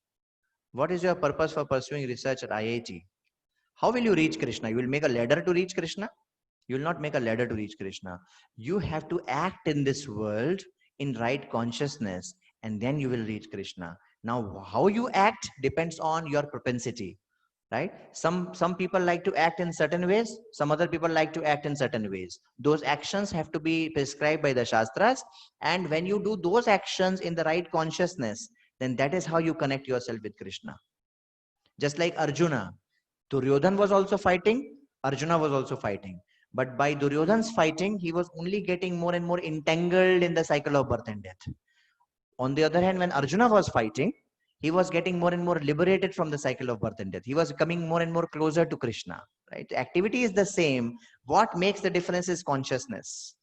What is your purpose for pursuing research at IIT? How will you reach Krishna? You will make a ladder to reach Krishna? You will not make a ladder to reach Krishna. You have to act in this world in right consciousness, and then you will reach Krishna. Now, how you act depends on your propensity. right? Some people like to act in certain ways, some other people like to act in certain ways. Those actions have to be prescribed by the Shastras, and when you do those actions in the right consciousness, then that is how you connect yourself with Krishna. Just like Arjuna, Duryodhan was also fighting, Arjuna was also fighting. But by Duryodhan's fighting, he was only getting more and more entangled in the cycle of birth and death. On the other hand, when Arjuna was fighting, he was getting more and more liberated from the cycle of birth and death. He was coming more and more closer to Krishna. Right? The activity is the same. What makes the difference is consciousness.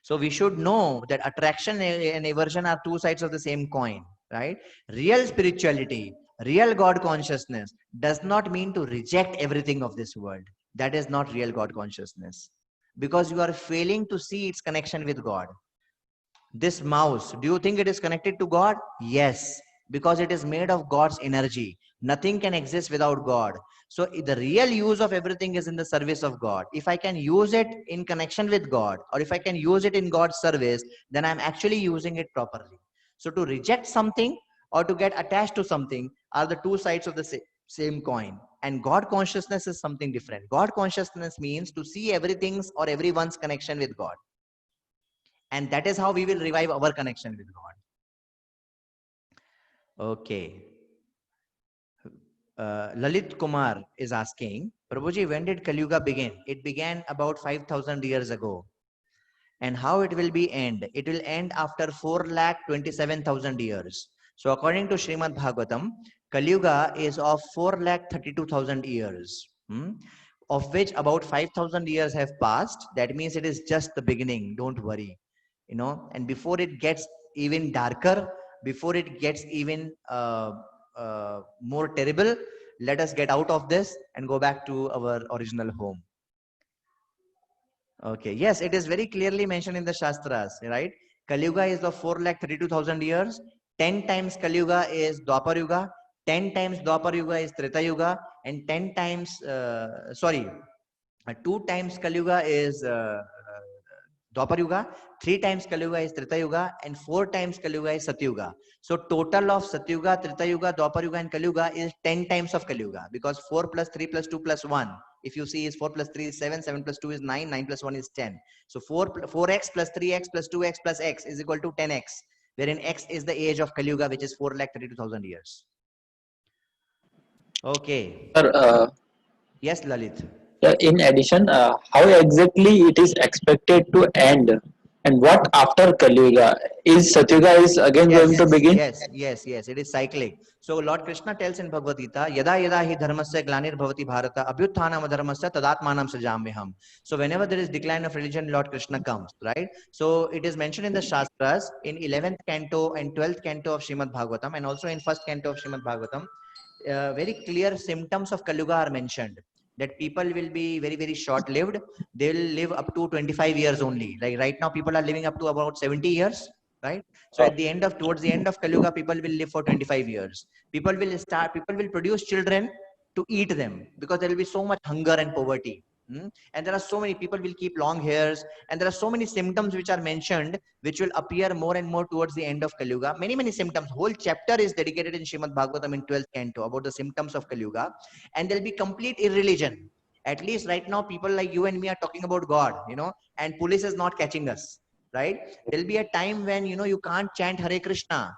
So we should know that attraction and aversion are two sides of the same coin. Right? Real spirituality, real God consciousness does not mean to reject everything of this world. That is not real God consciousness, because you are failing to see its connection with God. This mouse, do you think it is connected to God? Yes, because it is made of God's energy. Nothing can exist without God. So the real use of everything is in the service of God. If I can use it in connection with God, or if I can use it in God's service, then I'm actually using it properly. So to reject something or to get attached to something are the two sides of the same coin. And God consciousness is something different. God consciousness means to see everything's or everyone's connection with God. And that is how we will revive our connection with God. Okay. Lalit Kumar is asking, Prabhuji, when did Kali Yuga begin? It began about 5,000 years ago. And how it will be end? It will end after 4,27,000 years. So according to Srimad Bhagavatam, Kali Yuga is of 4,32,000 years. Of which about 5,000 years have passed. That means it is just the beginning. Don't worry. You know, and before it gets even darker, before it gets even more terrible, let us get out of this and go back to our original home. Okay, yes, it is very clearly mentioned in the Shastras, right? Kali Yuga is of 4,32,000 years. 10 times Kali Yuga is Dwapar Yuga, 10 times Dwapar Yuga is Treta Yuga, and 10 times 2 times Kali Yuga is Dwapar Yuga, 3 times Kali Yuga is Treta Yuga, and 4 times Kali Yuga is Satya Yuga. So total of Satya Yuga, Treta Yuga, Dwapar Yuga and Kali Yuga is 10 times of Kali Yuga, because 4 plus 3 plus 2 plus 1, if you see, is 4 plus 3 is 7, 7 plus 2 is 9, 9 plus 1 is 10. So 4x plus 3x plus 2x plus x is equal to 10x, wherein x is the age of Kali Yuga, which is 4,32,000 years. Okay. Sir, yes, Lalit. in addition, how exactly it is expected to end, and what after Kali Yuga? Is Satyuga is again going to begin? Yes. It is cyclic. So Lord Krishna tells in Bhagavad Gita, Yada yada hi dharmasya glanir bhavati bharata abhyutthanam dharmasya tadatmanam sajamyaham. So whenever there is decline of religion, Lord Krishna comes, right? So it is mentioned in the Shastras in 11th canto and 12th canto of Srimad Bhagavatam, and also in 1st canto of Srimad Bhagavatam. Very clear symptoms of Kali Yuga are mentioned. That people will be very, very short-lived. They will live up to 25 years only. Like right now, people are living up to about 70 years, right? So at the end of, towards the end of Kali Yuga, people will live for 25 years. People will produce children to eat them, because there will be so much hunger and poverty. And there are so many people will keep long hairs, and there are so many symptoms which are mentioned, which will appear more and more towards the end of Kali Yuga. Many symptoms. Whole chapter is dedicated in Srimad Bhagavatam in 12th canto about the symptoms of Kali Yuga, and there will be complete irreligion. At least right now, people like you and me are talking about God, and police is not catching us, right? There'll be a time when you can't chant Hare Krishna,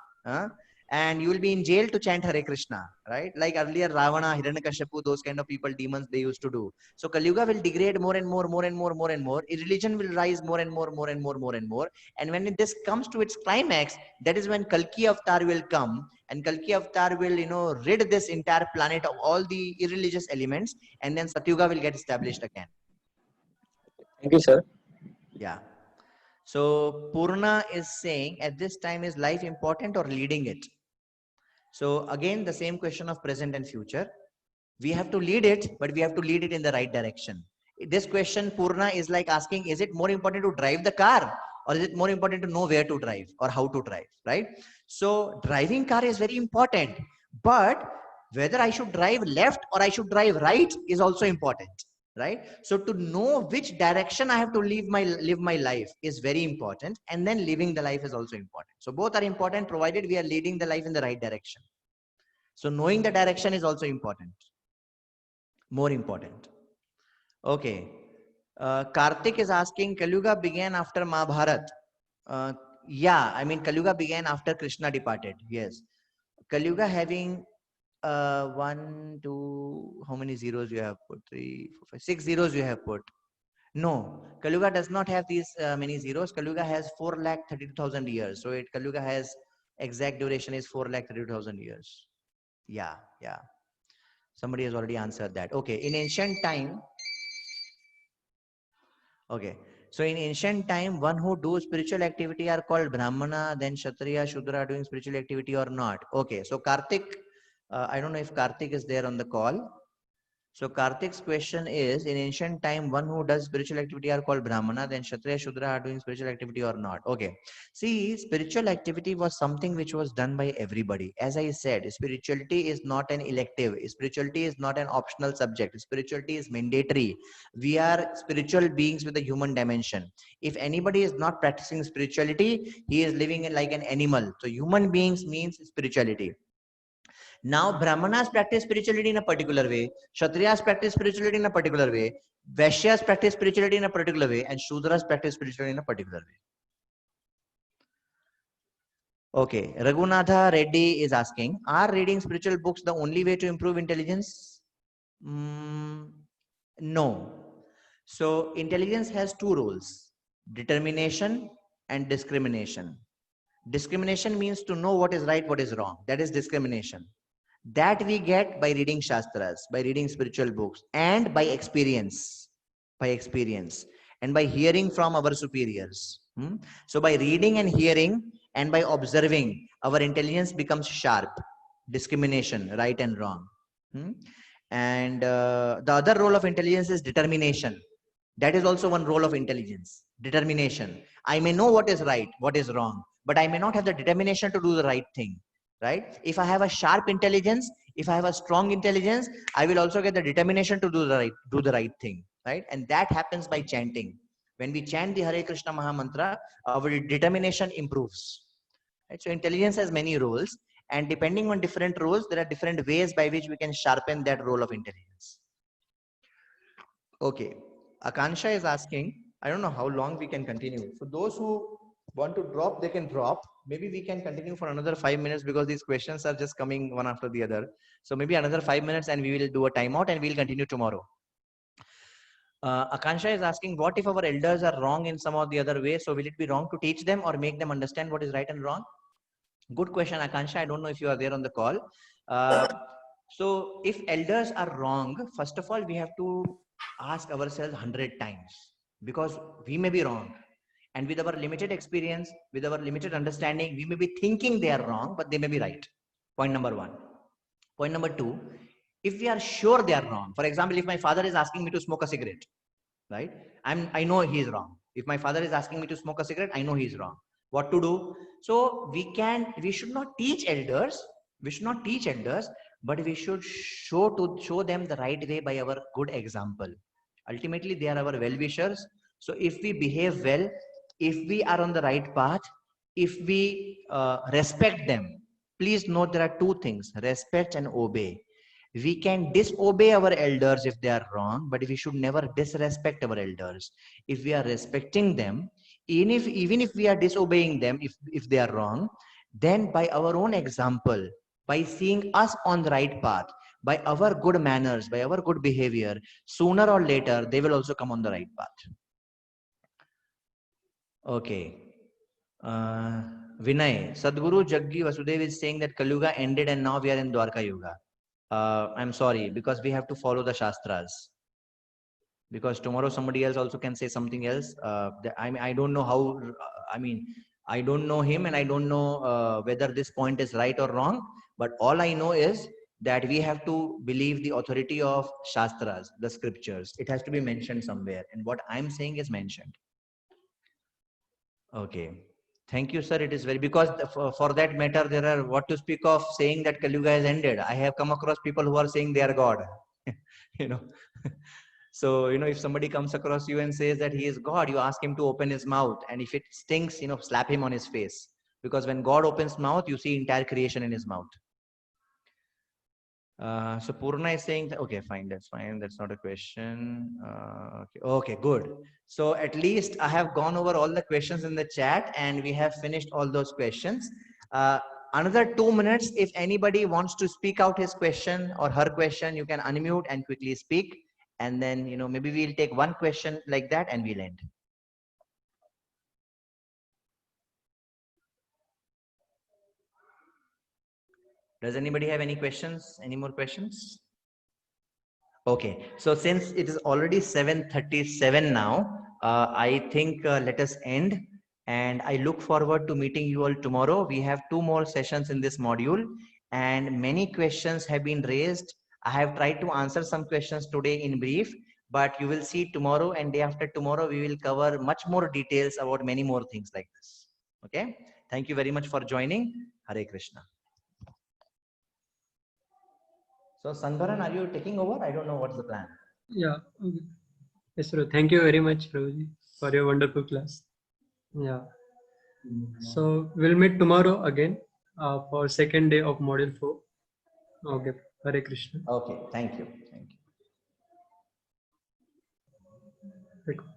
and you will be in jail to chant Hare Krishna, right? Like earlier, Ravana, Hiranyakashipu, those kind of people, demons, they used to do. So Kali Yuga will degrade more and more. Religion will rise more and more. And when this comes to its climax, that is when Kalki Avatar will come, and Kalki Avatar will, rid this entire planet of all the irreligious elements, and then Satyuga will get established again. Thank you, sir. Yeah. So Purna is saying, at this time, is life important or leading it? So again, the same question of present and future. We have to lead it, but we have to lead it in the right direction. This question, Purna, is like asking, is it more important to drive the car, or is it more important to know where to drive or how to drive, right? So driving car is very important, but whether I should drive left or I should drive right is also important, right? So to know which direction I have to live my life is very important, and then living the life is also important. So both are important, provided we are leading the life in the right direction. So knowing the direction is also important, more important. Okay. Karthik is asking, Kalyuga began after Mahabharat. Yeah, I mean, Kalyuga began after Krishna departed. Yes. Kalyuga having 1, 2, how many zeros you have put? 3, 4, 5, 6 zeros you have put. No, Kalyuga does not have these many zeros. Kalyuga has 4,32,000 years. So Kalyuga has exact duration is 4,32,000 years. Yeah, yeah. Somebody has already answered that. Okay, in ancient time. Okay, so in ancient time, one who do spiritual activity are called Brahmana, then Kshatriya, Shudra doing spiritual activity or not. Okay, so Karthik, I don't know if Karthik is there on the call. So Karthik's question is, in ancient time, one who does spiritual activity are called Brahmana, then Kshatriya, Shudra are doing spiritual activity or not. Okay. See, spiritual activity was something which was done by everybody. As I said, spirituality is not an elective. Spirituality is not an optional subject. Spirituality is mandatory. We are spiritual beings with a human dimension. If anybody is not practicing spirituality, he is living like an animal. So human beings means spirituality. Now, Brahmanas practice spirituality in a particular way, Kshatriyas practice spirituality in a particular way, Vaishyas practice spirituality in a particular way, and Shudras practice spirituality in a particular way. Okay, Raghunatha Reddy is asking, are reading spiritual books the only way to improve intelligence? No. So, intelligence has two roles, determination and discrimination. Discrimination means to know what is right, what is wrong. That is discrimination. That we get by reading Shastras, by reading spiritual books, and by experience, and by hearing from our superiors. So by reading and hearing and by observing, our intelligence becomes sharp, discrimination, right and wrong. And the other role of intelligence is determination. That is also one role of intelligence, determination. I may know what is right, what is wrong, but I may not have the determination to do the right thing. Right? If I have a sharp intelligence, if I have a strong intelligence, I will also get the determination to do the right thing. Right? And that happens by chanting. When we chant the Hare Krishna Maha Mantra, our determination improves. Right? So intelligence has many roles, and depending on different roles, there are different ways by which we can sharpen that role of intelligence. Okay. Akansha is asking, I don't know how long we can continue. For those who want to drop, they can drop. Maybe we can continue for another 5 minutes because these questions are just coming one after the other. So maybe another 5 minutes and we will do a timeout and we'll continue tomorrow. Akansha is asking, what if our elders are wrong in some or the other way? So will it be wrong to teach them or make them understand what is right and wrong? Good question, Akansha. I don't know if you are there on the call. So if elders are wrong, first of all, we have to ask ourselves 100 times because we may be wrong. And with our limited experience, with our limited understanding, we may be thinking they are wrong, but they may be right. Point number one. Point number two, if we are sure they are wrong, for example, if my father is asking me to smoke a cigarette, right? I know he is wrong. If my father is asking me to smoke a cigarette, I know he is wrong. What to do? So we should not teach elders. We should not teach elders, but we should show them the right way by our good example. Ultimately, they are our well-wishers. So if we behave well, if we are on the right path, if we respect them, please note there are two things, respect and obey. We can disobey our elders if they are wrong, but we should never disrespect our elders. If we are respecting them, even if we are disobeying them, if they are wrong, then by our own example, by seeing us on the right path, by our good manners, by our good behavior, sooner or later, they will also come on the right path. Okay. Vinay, Sadhguru Jaggi Vasudev is saying that Kalyuga ended and now we are in Dwarka Yuga. I'm sorry, because we have to follow the Shastras. Because tomorrow somebody else also can say something else. I don't know how, I don't know him and I don't know whether this point is right or wrong. But all I know is that we have to believe the authority of Shastras, the scriptures. It has to be mentioned somewhere. And what I'm saying is mentioned. Okay. Thank you, sir. It is very, because for that matter, there are what to speak of saying that Kalyuga has ended. I have come across people who are saying they are God, So, if somebody comes across you and says that he is God, you ask him to open his mouth. And if it stinks, slap him on his face. Because when God opens mouth, you see entire creation in his mouth. So Purna is saying, that, okay, fine, that's fine. That's not a question. Okay, good. So at least I have gone over all the questions in the chat and we have finished all those questions. Another 2 minutes, if anybody wants to speak out his question or her question, you can unmute and quickly speak. And then, maybe we'll take one question like that and we'll end. Does anybody have any questions? Any more questions? Okay, so since it is already 7:37 now, I think let us end. And I look forward to meeting you all tomorrow. We have 2 more sessions in this module and many questions have been raised. I have tried to answer some questions today in brief, but you will see tomorrow and day after tomorrow, we will cover much more details about many more things like this. Okay, thank you very much for joining. Hare Krishna. So Sandharan, are you taking over? I don't know what's the plan. Yeah. Okay. Yes, sir. Thank you very much, Prabhuji, for your wonderful class. Yeah. So we'll meet tomorrow again for second day of module 4. Okay. Hare Krishna. Okay, thank you. Thank you. Thank you.